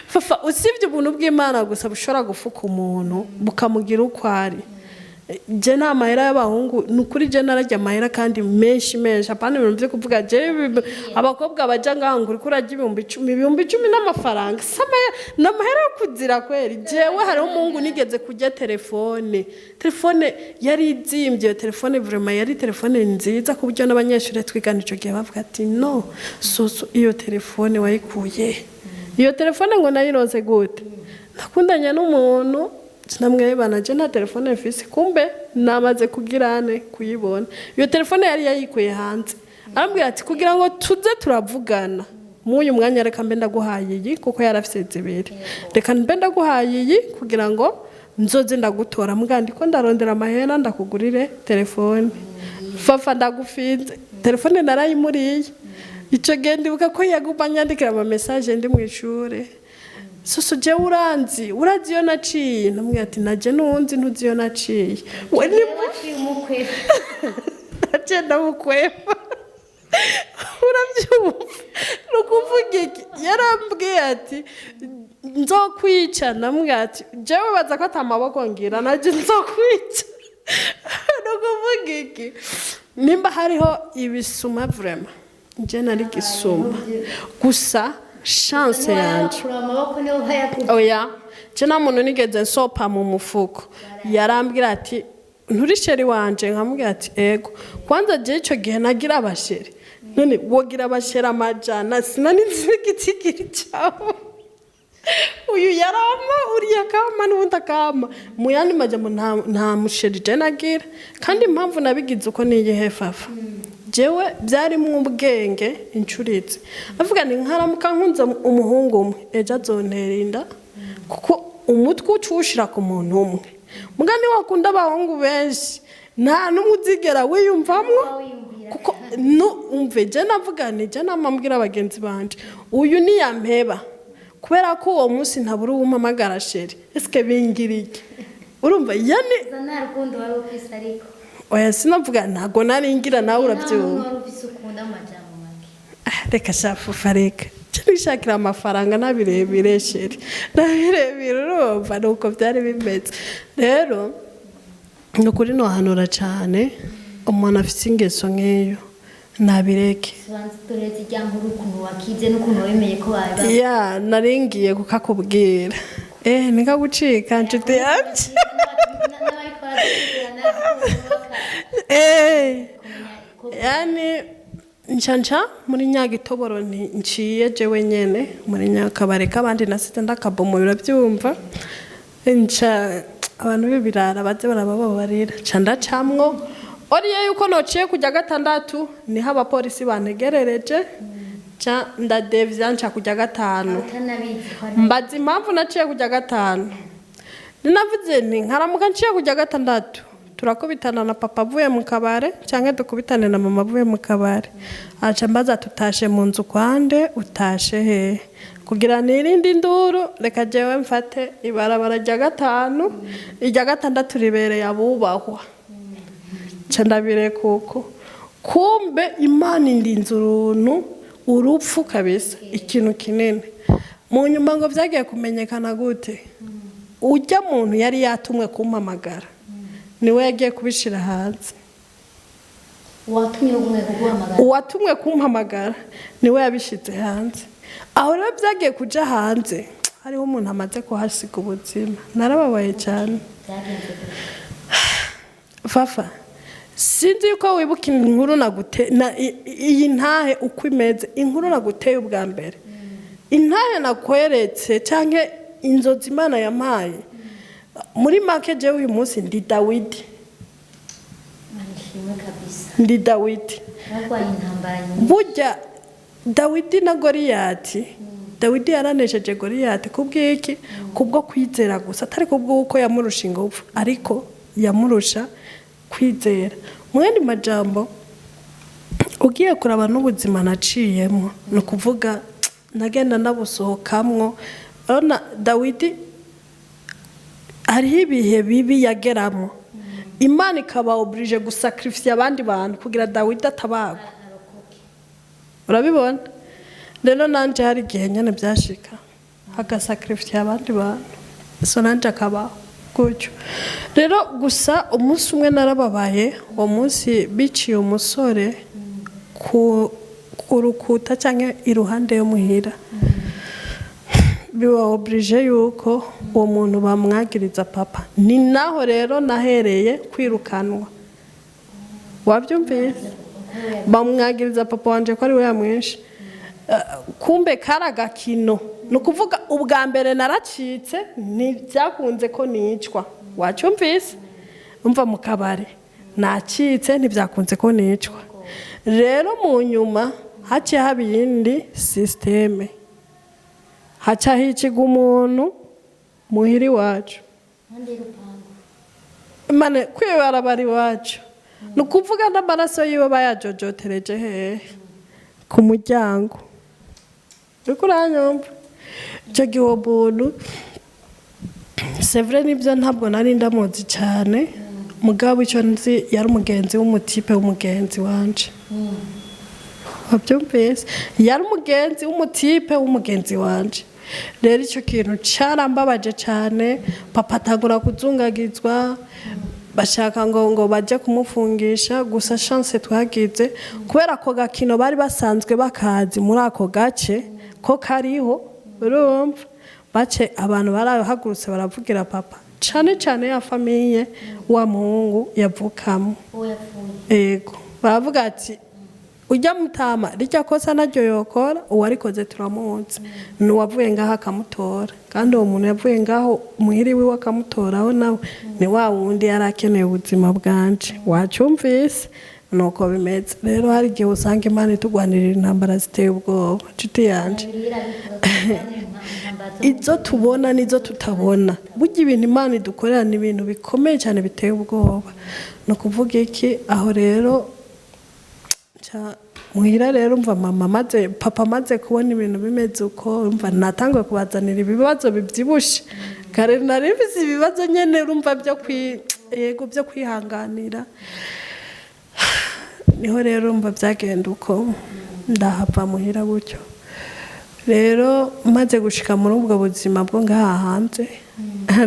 fafa usibye ubuntu bw'Imana gusa bushobora gufuka umuntu bukamugira uko ari je nta mahera y'abahungu nukuri je narajya amahera kandi menshi apana ibintu byo kuvuga je abakobwa baja ngaho nguri kurajya ibihumbi 10 n'amafaranga samaya n'amahera yo kuzira kweri jewe hari umungu nigeze kujya telefone yari izimbye telefone vraiment yari telefone nziza ku buryo n'abanyeshuri twigana ico gihe bavuga ati no Soso iyo telefone wayikuye iyo telefone ngo nayironse gute nakundanya n'umuntu namwe banaje na telefone mfise kumbe namaze kugirane kuyibona iyo telefone yari yayikuye hanze arambwira ati kugira ngo tuze turavugana muyu mwanya reka mbe ndaguhaye iyi kuko yarafise zibiri reka mbe ndaguhaye iyi kugira ngo nzoze ndagutora mugandi ko ndarondera amahera ndakugurire telefone fafa ndagufinze telefone narayimuriye ico gende buka ko yaguma nyandikira ama message ndi mu ishure Soso je urazi yo naciye namwe ati naje nunzi ntuzi yo naciye we ni naciye ndamukwepa urabyumva nukuvuga iki yarambwiye ati nzokwica namubwira ati jewe baza ko atamaboko ngira naje nzokwica nukuvuga iki nimba hariho ibisuma vraiment nje nari gisuma gusa chance yanje oya je nta muntu nigeze nsopa mu mufuko yarambwira ati nturi sheri wanje nkamubwira ati ego kwanza je ico gihe nagira abasheri none wogira abasheri amajana sinani nzigitsigiri cyawo uyu yarama uriya kama n'ubundi akama mu yandi majambo nta musheri je nagira kandi impamvu nabigize uko niyihe fafa jewe byari mu ubwenge incuritse avuga ni nkaramuka nkunze umuhungu umwe ejo azontera inda kuko umutwe ucushira ku muntu umwe mugani wakunda abahungu benshi nta n'umuzigera wiyumvamwo kuko umve je navuga ni je namambwira abagenzi banje uyu ni yampeba kubera ko uwo munsi ntabura uwumamagara sheri eske bingirike urumva yani nta rukundo wari ufise ariko oya sinavuga ntago naringira nawe urabyumva wari ufise ukunda amajambo make reka shafufa reka nishakira amafaranga nabirebire sheri nabirebire urumva nuko byari bimeze rero nukuri nohanura cyane umuntu afite ingeso nk'iyo nabireke turetse ijambo ukuntu wakize n'ukuntu wemeye ko bari ya naringiye kukakubwira nikagucika nshuti yanje yani ncanca muri nyagitoboro nciye jewe nyene muri nyakabareka abandi nasite ndakabomo birabyumva nca abantu b'ibirara baze barababarira ca ndacamwo oriye yuko nociye kujya gatandatu niho abapolisi bantegerereje ca ndadevya nca kujya gatanu mbaza impamvu naciye kujya gatanu ninavuze nti nkaramuka nciye kujya gatandatu turakubitana na papa avuye mu kabare cyangwa dukubitane na mama avuye mu kabare aca mbaza tutashe mu nzu kwande utashe he kugira nirinde induru reka jewe mfate ibarabara rya gatanu irya gatandatu ribereye abubahwa ca ndabire kuko kumbe imana indinze uruntu urupfu kabisa ikintu kinini mu nyuma ngo vyagiye kumenyekana gute ujya muntu yari yatumwe kumpamagara niwe yagiye kubishira hanze uwatumwe kumpamagara niwe yabishize hanze aho rero byagiye kuja hanze hariho umuntu amaze kuhasiga ubuzima narababaye cyane fafa sinzi yuko wibuka inkuru iyi ntahe uko imeze inkuru naguteye ubwa mbere intahe nakweretse cyangwa inzozi imana yampaye muri make jewe uyu munsi ndi Dawidi ndi Dawidi burya Dawidi na Goliyati Dawidi yaranesheje Goliyati kubw'iki kubwo kwizera gusa atari kubw'uko yamurusha ingufu ariko yamurusha kwizera mwene majambo ugiye kuraba n'ubuzima naciyemo no kuvuga nagenda nabusohokamwo ona Dawidi hariho ibihe bibi yageramo imana ikaba oblige gusacrifice abandi bantu kugira Dawidi atabagwa urabibona rero nanje hari igihe nyene byashika hagasacrifice abandi bantu so nanje akabaho gutyo rero gusa umunsi umwe narababaye uwo munsi biciye umusore ku rukuta cyangwa iruhande yo muhira biba oblige yuko uwo muntu bamwagiriza papa ni naho rero nahereye kwirukanwa wabyumviye bamwagiriza papa wanje ko ari we yamwishe kumbe karagakino nukuvuga ubwa mbere naracitse ntibyakunze ko nicwa wacyumvise umva mu kabare nacitse ntibyakunze ko nicwa rero mu nyuma haciye haba iyindi systeme haca hiciga umuntu muhiri wacu mane kwibarabara iwacu nukuvuga n'amaraso yiwe bayajojotereje hehe ku muryango uriko uranyumva icyo gihe uwo muntu c'est vrai nibyo ntabwo nari ndamuzi cyane mugabo icyo nzi yari umugenzi w'umutipe w'umugenzi wanje wabyumvise yari umugenzi w'umutipe w'umugenzi wanje rero icyo kintu cyarambabaje cyane papa atagura kuzungagizwa bashaka ngo bajye kumufungisha gusa chance twagize kubera ko gakino bari basanzwe bakazi muri ako gace ko kariho urumva bace abantu barahagurutse baravugira papa cyane ya famiye wa muhungu yavukamo yego baravuga ati ujya mutama rijya kosa naryo yokora uwarikoze turamuzi nuwavuye ngaho akamutora kandi uwo muntu yavuye ngaho muhiri wiwe akamutoraho nawe ni wa wundi yarakeneye ubuzima bwanje wacyumvise nuko bimeze rero hari igihe usanga Imana itugwanirira intambara ziteye ubwoba nshuti yanje izo tubona nizo tutabona burya ibintu Imana idukorera ni ibintu bikomeye cyane biteye ubwoba no kuvuga iki aho rero muhira rero umva papa maze kubona ibintu bimeze uko umva natangiye kubazanira ibibazo bibyibushe kare nari bizi ibibazo nyene urumva byo kwihanganira niho rero umva byagenda uko ndahava muhira gutyo rero maze gushika muri ubwo buzima bwo ngaha hanze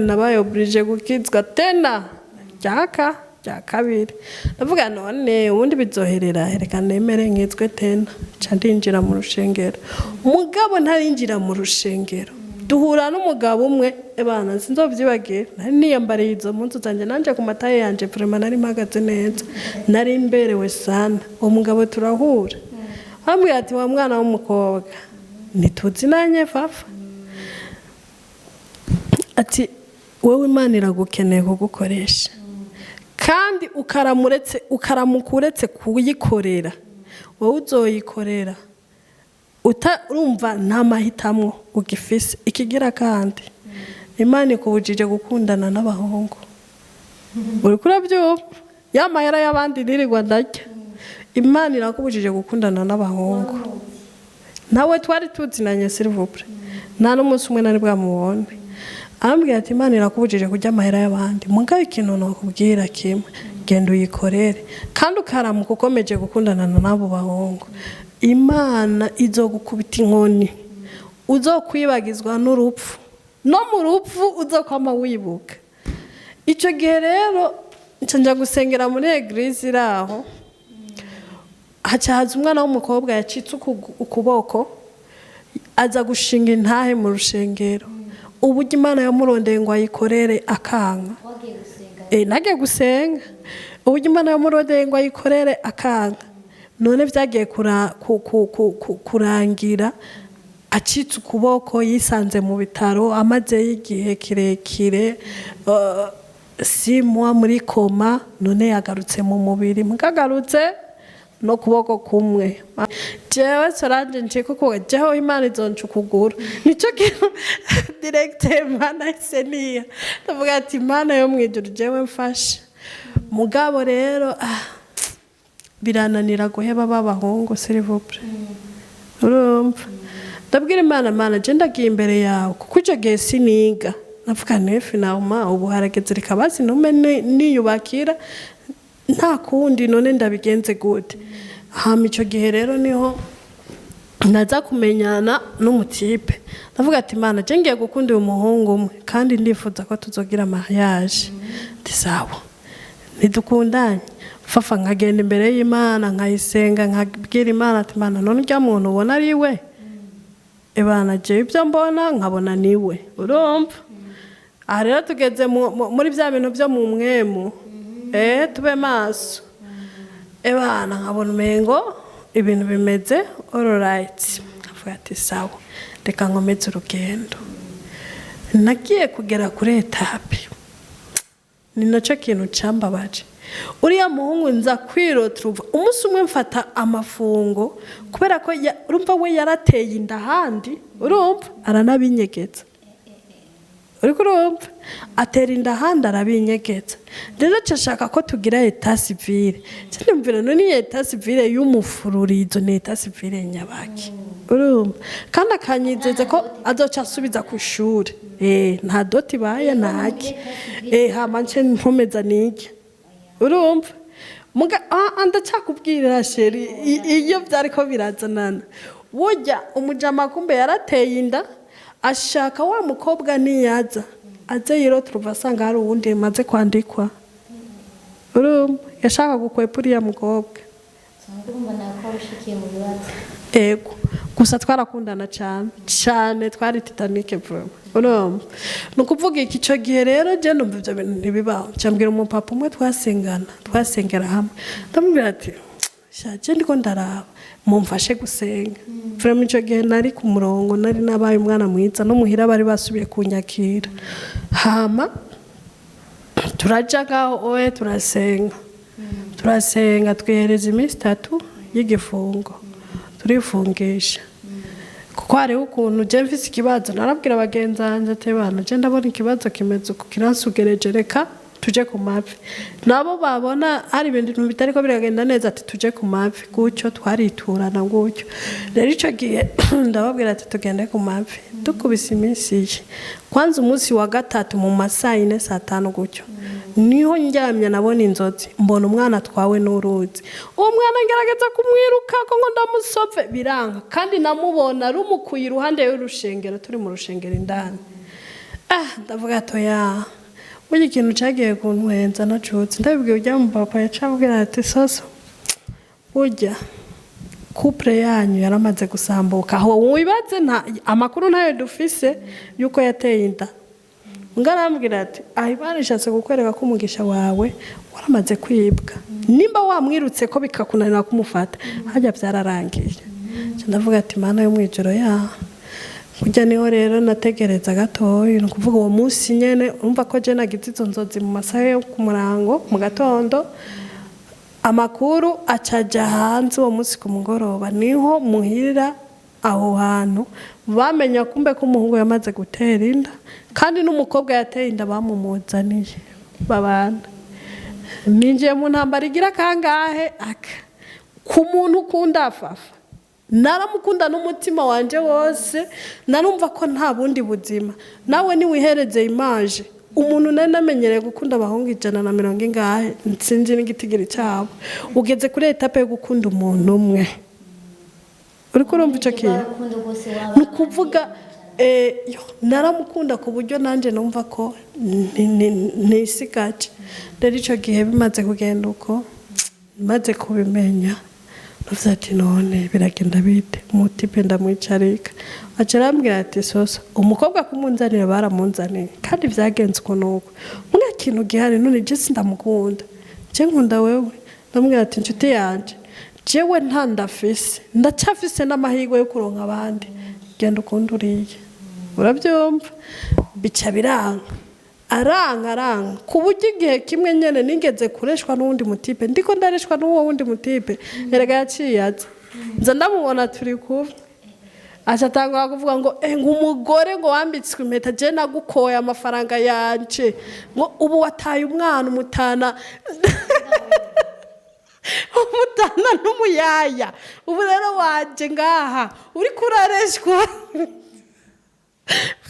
nabaye oblige gukizwa tena rya kabiri ndavuga none ubundi bizoherera reka nemere nkizwe tena ca ndinjira mu rushengero umugabo ntarinjira mu rushengero duhura n'umugabo umwe bana sinzovyibagira nari niyambariye izo mpunzu zanje nanje ku mataye yanje vraiment nari mpagaze neza nari mberewe sana uwo mugabo turahura ambwira ati wa mwana w'umukobwa nituzi nanye fafa ati wowe Imana iragukeneye kugukoresha kandi ukaramukuretse kuyikorera wowe uzoyikorera urumva nta mahitamo ugifise ikigira kandi Imana ikubujije gukundana n'abahungu uri kurabyumva ya mahera y'abandi nirirwa ndarya Imana irakubujije gukundana n'abahungu nawe twari tuzinanye s'il vous plaît nta n'umunsi umwe nari bwamubone ambwira ati Imana irakubujije kujya amahera y'abandi mugabo ikintu nakubwira kimwe genda uyikorere kandi ukaramuka ukomeje gukundana n'abo bahungu Imana izogukubita inkoni uzokwibagizwa n'urupfu no mu rupfu uzokwama wibuka icyo gihe rero njya gusengera muri eglise iraho hacaza umwana w'umukobwa yacitse ukuboko aza gushinga intahe mu rushengero uburyo Imana yamurondeye ngo ayikorere akanga nagiye gusenga uburyo Imana yamurondeye ngo ayikorere akanga none byagiye kurangira acitse ukuboko yisanze mu bitaro amaze y'igihe kirekire simwa muri koma none yagarutse mu mubiri mukagarutse no kuboko kumwe jewe Solange nchiko ko jeho Imana izonca ukuguru nico kintu directeur Imana iseniya ndavuga ati Imana yo mwijuru jewe mfasha mugabo rero birananira guheba babahungu s'il vous plaît urumva ndabwira Imana je ndagiye imbere yawe kuko icyo gihe siniga navuga nefi nauma ubu harageze rikabazi nume niyubakira nta kundi none ndabigenze gute hama icyo gihe rero niho naza kumenyana n'umutipe ndavuga ati Imana je ngiye gukunda uyu muhungu umwe kandi ndifuza ko tuzogira mariage tisawa nidukundanye fafa nkagenda imbere y'Imana nkayisenga nkabwira Imana ati Imana none ujya muntu ubona ari we ebana je ibyo mbona nkabona niwe urumva rero tugeze muri bya bintu byo mu mwemu tube maso ebana nkabona umengo ibintu bimeze all right avuga ati sawa reka nkomeze urugendo nagiye kugera kuri etape ni nacyo kintu cambabaje uriya muhungu nza kwirotruva umunsi umwe mfata amafungo kubera ko urumva we yarateye inda handi urumva aranabinyegeza uri kurumva atera inda handi arabinyegeza rero cyashaka ko tugira etat civile cyandumvira none etat civile y'umufururizo ni etat civile nyabaki urumva kandi akanyizeze ko azoca asubiza ku ishuri nta doti baye naki hama nce nkomeza nige urumva ndacakubwirira sheri iyo byariko birazanana burya umujama kumbe yarateye inda ashaka wa mukobwa niyaza aze yiro turuvasanga hari uwundi maze kwandikwa urumva yashaka gukwepa uriya mukobwa ego gusa twarakundana cyane twari titanike vuba urumva nukuvuga iki cyo gihe rero je numva ibyo bintu ntibibaho cyambwira umupapa umwe twasengera hamwe ndamubwira ati shaje ndiko ndaraba mumfashe gusenga vraiment icyo gihe nari ku murongo nari nabaye umwana mwiza no muhira bari basubiye kunyakira hama turaja ngaho turasenga twihereza iminsi 3 y'igifungo turifungisha kuko hariho ukuntu je mfise ikibazo narabwira abagenzi banje ati bana je ndabona ikibazo kimeze uko kiransugereje reka tuje ku mavi nabo babona hari ibintu bitariko biragenda neza ati tuje ku mavi gucyo twariturana gucyo rero ico gihe ndababwira ati tugende ku mavi dukubise iminsi kwanza umunsi wa gatatu mu masaa 4 saa 5 gucyo niho njyamya nabona inzozi mbona umwana twawe n'uruzi uwo mwana ngerageza kumwiruka ko ngo ndamusove biranga kandi namubona rumukuye iruhande y'urushengero turi mu rushengero indani ndavuga to ya burya ikintu cyagiye kuntwenza nacutse ndabibwiye ujya mu papa yacabwira ati Soso burya couple yanyu yaramaze gusambuka aho wibaze amakuru ntayo dufise yuko yateye inda ngarambwira ati Imana ishatse kukwereka ko umugisha wawe waramaze kwibwa nimba wamwirutse ko bikakunanira kumufata hajya byararangiye ndavuga ati Mana yo mwijoro burya niho rero nategereza gatoya no kuvuga uwo munsi nyene urumva ko je nagize izo nzozi mu masaha yo ku murango mu gatondo amakuru acaja hanze uwo munsi ku mugoroba niho muhirira aho hantu bamenya kumbe ko umuhungu yamaze gutera inda kandi n'umukobwa yateye inda bamumuzaniye babana ninjiye mu ntambara igira kangahe ku muntu ukunda afafa naramukunda n'umutima wanje wose narumva ko nta bundi buzima nawe ni wihereze image umuntu nari namenyereye gukunda abahungu 150 ingahe nsinzi n'igitigiri cyabo ugeze kuri etape yo gukunda umuntu umwe uri kurumva icyo kintu nukuvuga naramukunda ku buryo nanje numva ko nisigaje rero icyo gihe bimaze kugenda uko maze kubimenya ati none biragenda bite umutipe ndamwicarika acarambwira ati Soso umukobwa kumunzanira baramunzaniye kandi byagenze uko nuko mwe kintu gihari none je sindamukunda je nkunda wewe ndamubwira ati inshuti yanje jewe ntandafise ndacafise n'amahirwe yo kuronka abandi genda ukunda uriye urabyumva bica biranga aranga ku buryo igihe kimwe nyene nigeze kureshwa n'uwundi mutipe ndiko ndareshwa n'uwo wundi mutipe erega yaciyaza nza ndamubona turi kuva acatangwa kuvuga ngo umugore ngo wambitswe impeta je nagukoye amafaranga yanje ngo ubu wataye umwana umutana n'umuyaya ubu rero waje ngaha uri kurareshwa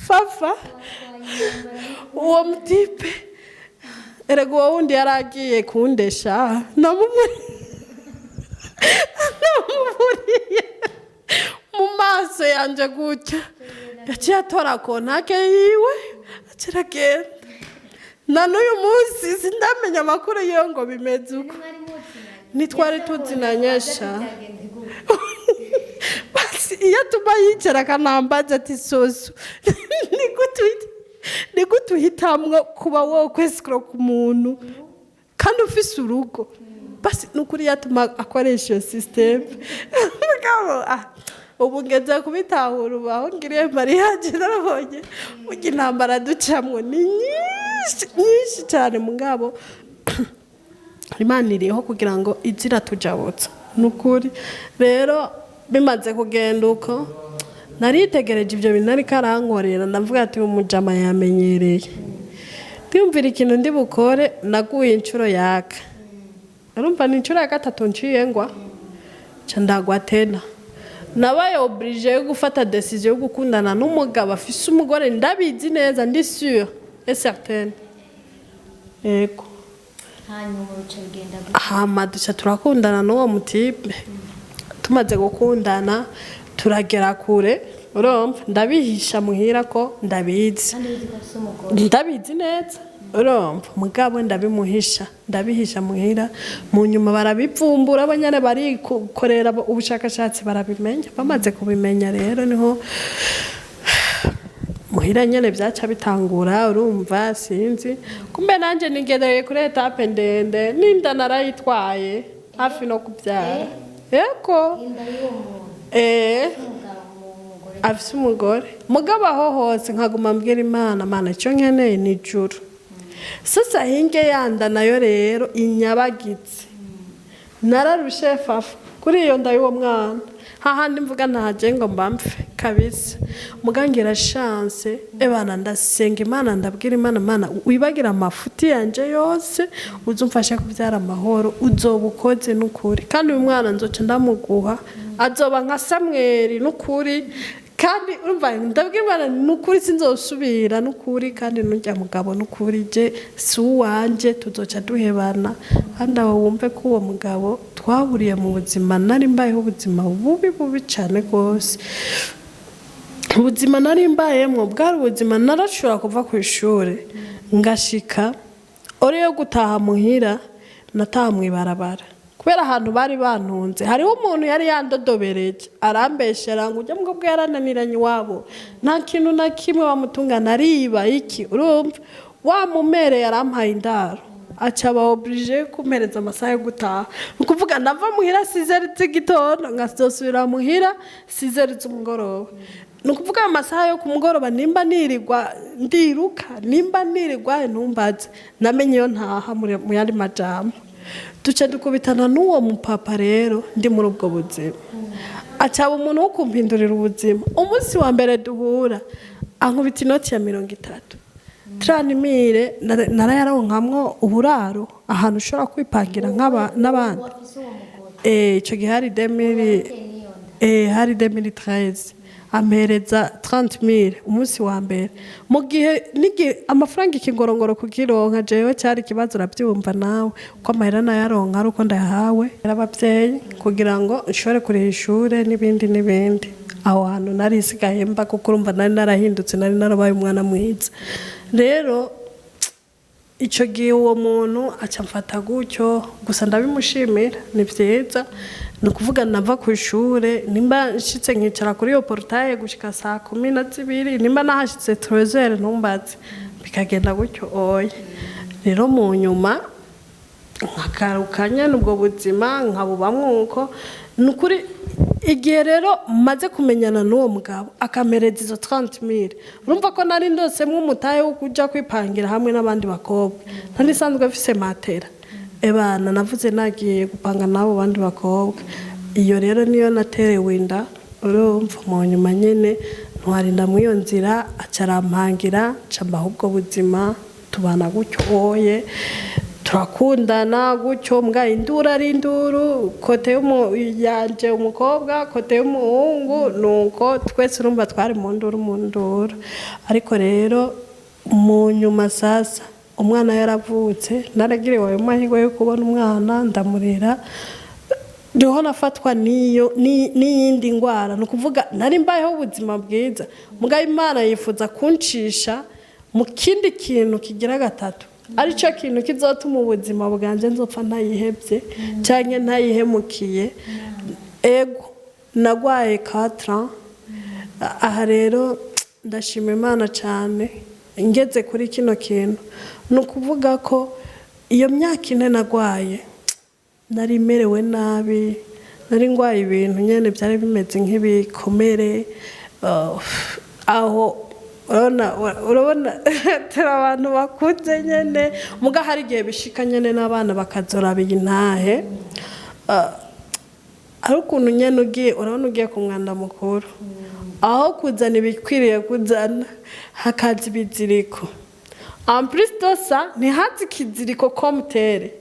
fafa uwo mutipe erega uwo wundi yaragiye kundesha namuburiye mu maso yanje gutya yaciye atora kontake yiwe akiragenda na n'uyu munsi sindamenya amakuru yiwe ngo bimeze uko nitwari tuzinanyesha basi iyo tuba yicara akanambaza ati Soso ni gute uhitamwo kuba wowe kwesikoro ku muntu kandi ufise urugo basi nukuri yatuma akoresha iyo systeme ubu ngeze kubitahura ubaho ngiriye mariage narabonye burya intambara ducamwo ni nyinshi cyane mugabo Imana iriho kugira ngo izira tujabutsa nukuri rero bimaze kugenda uko naritegereje ibyo bintu ariko arankorera ndavuga ati umujama yamenyereye ndumvira ikintu ndi bukore naguye inshuro yaka urumva ni inshuro ya gatatu nciye ngwa ca ndagwa tena nabaye oblige yo gufata decision yo gukundana n'umugabo afise umugore ndabizi neza ndi sûr et certaine ego hama duca turakundana n'uwo mutipe tumaze gukundana turagera kure urumva ndabihisha muhira ko ndabizi neza urumva mugabo ndabihisha muhira mu nyuma barabivumbura abanyane bari korera ubushakashatsi barabimenya bamaze kubimenya rero niho muhira nyene byaca bitangura urumva sinzi kumbe nanje nigereye kuri etape ndende ninda narayitwaye hafi no kubyara yego afise umugore mugabo aho hose nkaguma mbwira Imana icyo nkeneye ni ijuru sasa hinge yanda nayo rero inyabagitse nararushe fafa kuri iyo nda y'uwo mwana hahandi mvuga ntaje ngo mbamfe kabisa mugangira chance ebana ndasenga Imana ndabwira Imana wibagira amafuti yanje yose uzumfashe kubyara amahoro uzobukoze n'ukuri kandi uyu mwana nzoca ndamuguha azoba nka Samweli n'ukuri kandi urumva ndabwira Imana n'ukuri sinzosubira n'ukuri kandi nujya mugabo n'ukuri je si uwanje tuzoca duhebana kandi aho wumve ko uwo mugabo twahuriye mu buzima nari mbayeho ubuzima bubi cyane rwose ubuzima nari mbayemwo bwari ubuzima narashobora kuva ku ishuri ngashika ore yo gutaha muhira nataha mwibarabara kubera ahantu bari bantunze hariho umuntu yari yandodobereje arambeshera ngo ujya mugobwa yarananiranye wabo nta kintu na kimwe bamutunga nariba iki urumva wa mumere yarampaye indaro aca ba oblige kumereza amasaha yo gutaha ukuvuga ndava muhira 6h z'igitondo ngasosubira muhira 6h z'umugoroba nukuvuga amasaha yo kumugoroba nimba nirirwa ndiruka nimba nirirwa ntumbaze namenye yo ntaha mu yandi majambo duce dukubitana n'uwo mupapa rero ndi muri ubwo buzima acaba umuntu wo kumpindurira ubuzima umunsi wa mbere duhura ankubita inoti ya 30 tranimire narayaronkamwo uburaro ahantu ushobora kwipangira n'abandi icyo gihe hari 2013 ampereza 30,000 umunsi wa mbere mu gihe amafaranga ikingorongoro kukironka jewe cyari kibazo urabyumva nawe ko amahera nayaronka ari uko ndayahawe abavyeyi kugira ngo nshobore kuriha ishure n'ibindi aho hantu nari isigaye mba kuko urumva nari narahindutse nari narabaye umwana mwiza rero icyo gihe uwo muntu aca mfata gutyo gusa ndabimushimira ni byiza nukuvuga nava ku ishure nimba nshitse nkicara kuri yo portail gushika saa 12 nimba nahashitse 13h ntumbaze bikagenda gutyo oya rero mu nyuma nkakarukanya nubwo buzima nkabubamwe uko nukuri igihe rero maze kumenyana n'uwo mugabo akamereza izo 30,000 urumva ko nari ndosemwe umutahe wo kuja kwipangira hamwe n'abandi bakobwa nari sanzwe afise matera ebana navuze nagiye gupanga nabo bandi bakobwa iyo rero niyo naterewe inda urumva mu nyuma nyene ntwarinda mu iyo nzira acarampangira cambaho ubwo buzima tubana gutyo oye turakundana gutyo mbwa indura ari induru kote yanje umukobwa kote y'umuhungu nuko twese urumva twari mu nduru ariko rero mu nyuma sasa umwana yaravutse naragiriwe amahirwe yo kubona umwana ndamurera niho nafatwa n'iyindi ngwara nukuvuga nari mbayeho ubuzima bwiza mbwa Imana yifuza kuncisha mu kindi kintu kigira gatatu ari cyo kintu kizotuma ubuzima bwanje nzopfa ntayihebye cyangwa ntayihemukiye ego nagwaye 4 aha rero ndashima Imana cyane ngeze kuri kino kintu nukuvuga ko iyo myaka ine nagwaye nari merewe nabi nari ngwaye ibintu nyene byari bimeze nk'ibikomere aho urabona turi abantu bakuze nyene muga hari igihe bishika nyene n'abana bakazora b'intahe ari ukuntu nyene urabona ugiye ku mwanda mukuru aho kuzana ibikwiriye kuzana hakaza ibiziriko en plus de ça ntihazi ikiziriko komutere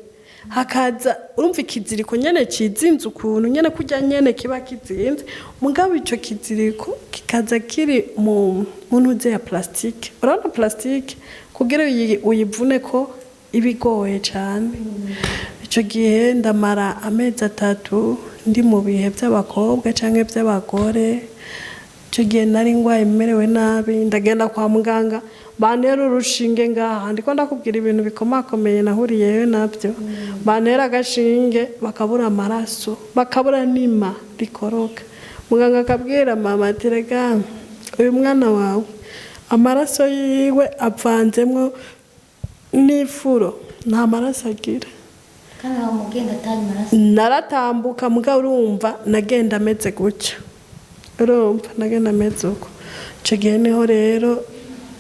hakaza urumva ikiziriko nyene cizinze ukuntu nyene kujya nyene kiba kizinze mugabo ico kiziriko kikaza kiri mu ntuze ya plastique urabona plastique kugira uyivune ko ibigoye cyane. Icyo gihe ndamara amezi 3 ndi mu bihe by'abakobwa cyangwa by'abagore. Icyo gihe nari ngwaye merewe nabi, ndagenda kwa muganga bantera urushinge ngaha, ndiko ndakubwira ibintu bikomakomeye nahuriyeyo nabyo. Bantera agashinge bakabura amaraso, bakabura nima rikoroka. Muganga akabwira mama ati rega uyu mwana wawe amaraso yiwe avanzemwo n'ifuro, nta maraso agira. Naratambuka muga urumva nagenda ameze gutya, urumva nagenda ameze uko. Icyo gihe niho rero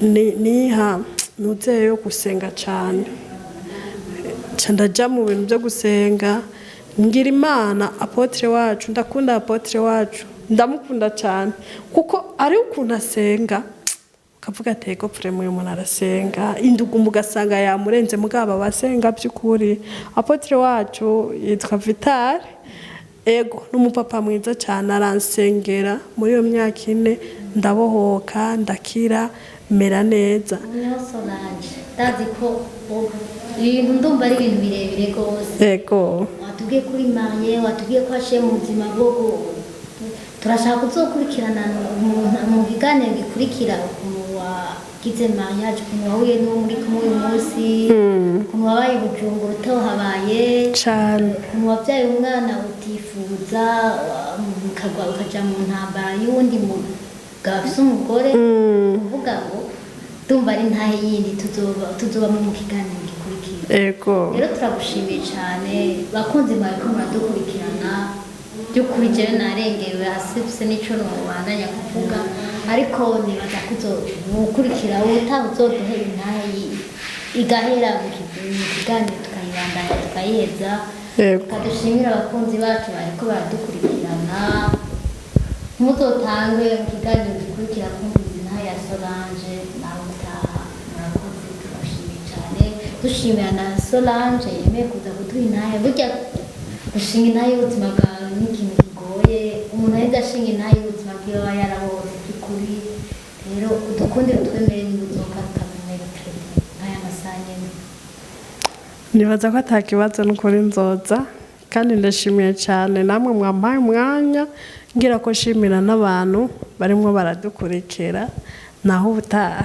niha nuzeyo yo gusenga cyane, ndaja mu bintu byo gusenga. Ngira Imana apotre wacu, ndakunda apotre wacu, ndamukunda cyane kuko ari ukuntu asenga kavuga atego premo uyu muntu arasenga, indugu mugasanga yamurenze mugaba basenga by'ukuri. Apotre wacu yitwa Vital, ego n'umupapa mwiza cyane, aransengera muri iyo myaka 4 ndabohoka ndakira mera neza. Ndazi ko ibintu ndumva ari ibintu birebire gose. Ego watubwiye kuri manye, watubwiye ko ashe mu buzima bwo turashaka kuzokurikirana mu biganiro gikurikira wagize mariage, ukuntu wahuye n'uwo muri kumwe uyu munsi, ukuntu wabaye Bujumbura utahabaye cyane, ukuntu wabyaye umwana utifuza ukaja mu ntambara y'uwundi mugabo afise umugore. Kuvuga ngo ndumva ari ntahe yindi tuzoba mu kiganiro gikurikira. Ego rero turagushimiye cyane bakunzi mwawe ko muradukurikirana. By'ukuri jewe narengewe asifise n'ico nobandanya kuvuga, ariko nibaza kuzokurikira utabuzoduhera intahe igahera mu kiganiro tukayibandanya tukayiheza. Tukadushimira abakunzi bacu bariko baradukurikirana. Muzotange mu kiganiro gikurikira kumviza intahe ya Solange nawe utaha. Murakoze, turashimiye cyane, dushimira na Solange yemeye kuza kuduha intahe. Burya gushinga intahe y'ubuzima bwawe ni ikintu kigoye, umuntu aheza ashinga intahe y'ubuzima bwiwe aba yarabonye by'ukuri. Rero udukundire utwemere n'ubuzoka tukamenya nk'aya masaha nyene. Nibaza ko atakibazo n'ukuri nzoza, kandi ndashimiye cyane namwe mwampaye umwanya, ngira ko shimira n'abantu barimo baradukurikira. Naho ubutaha.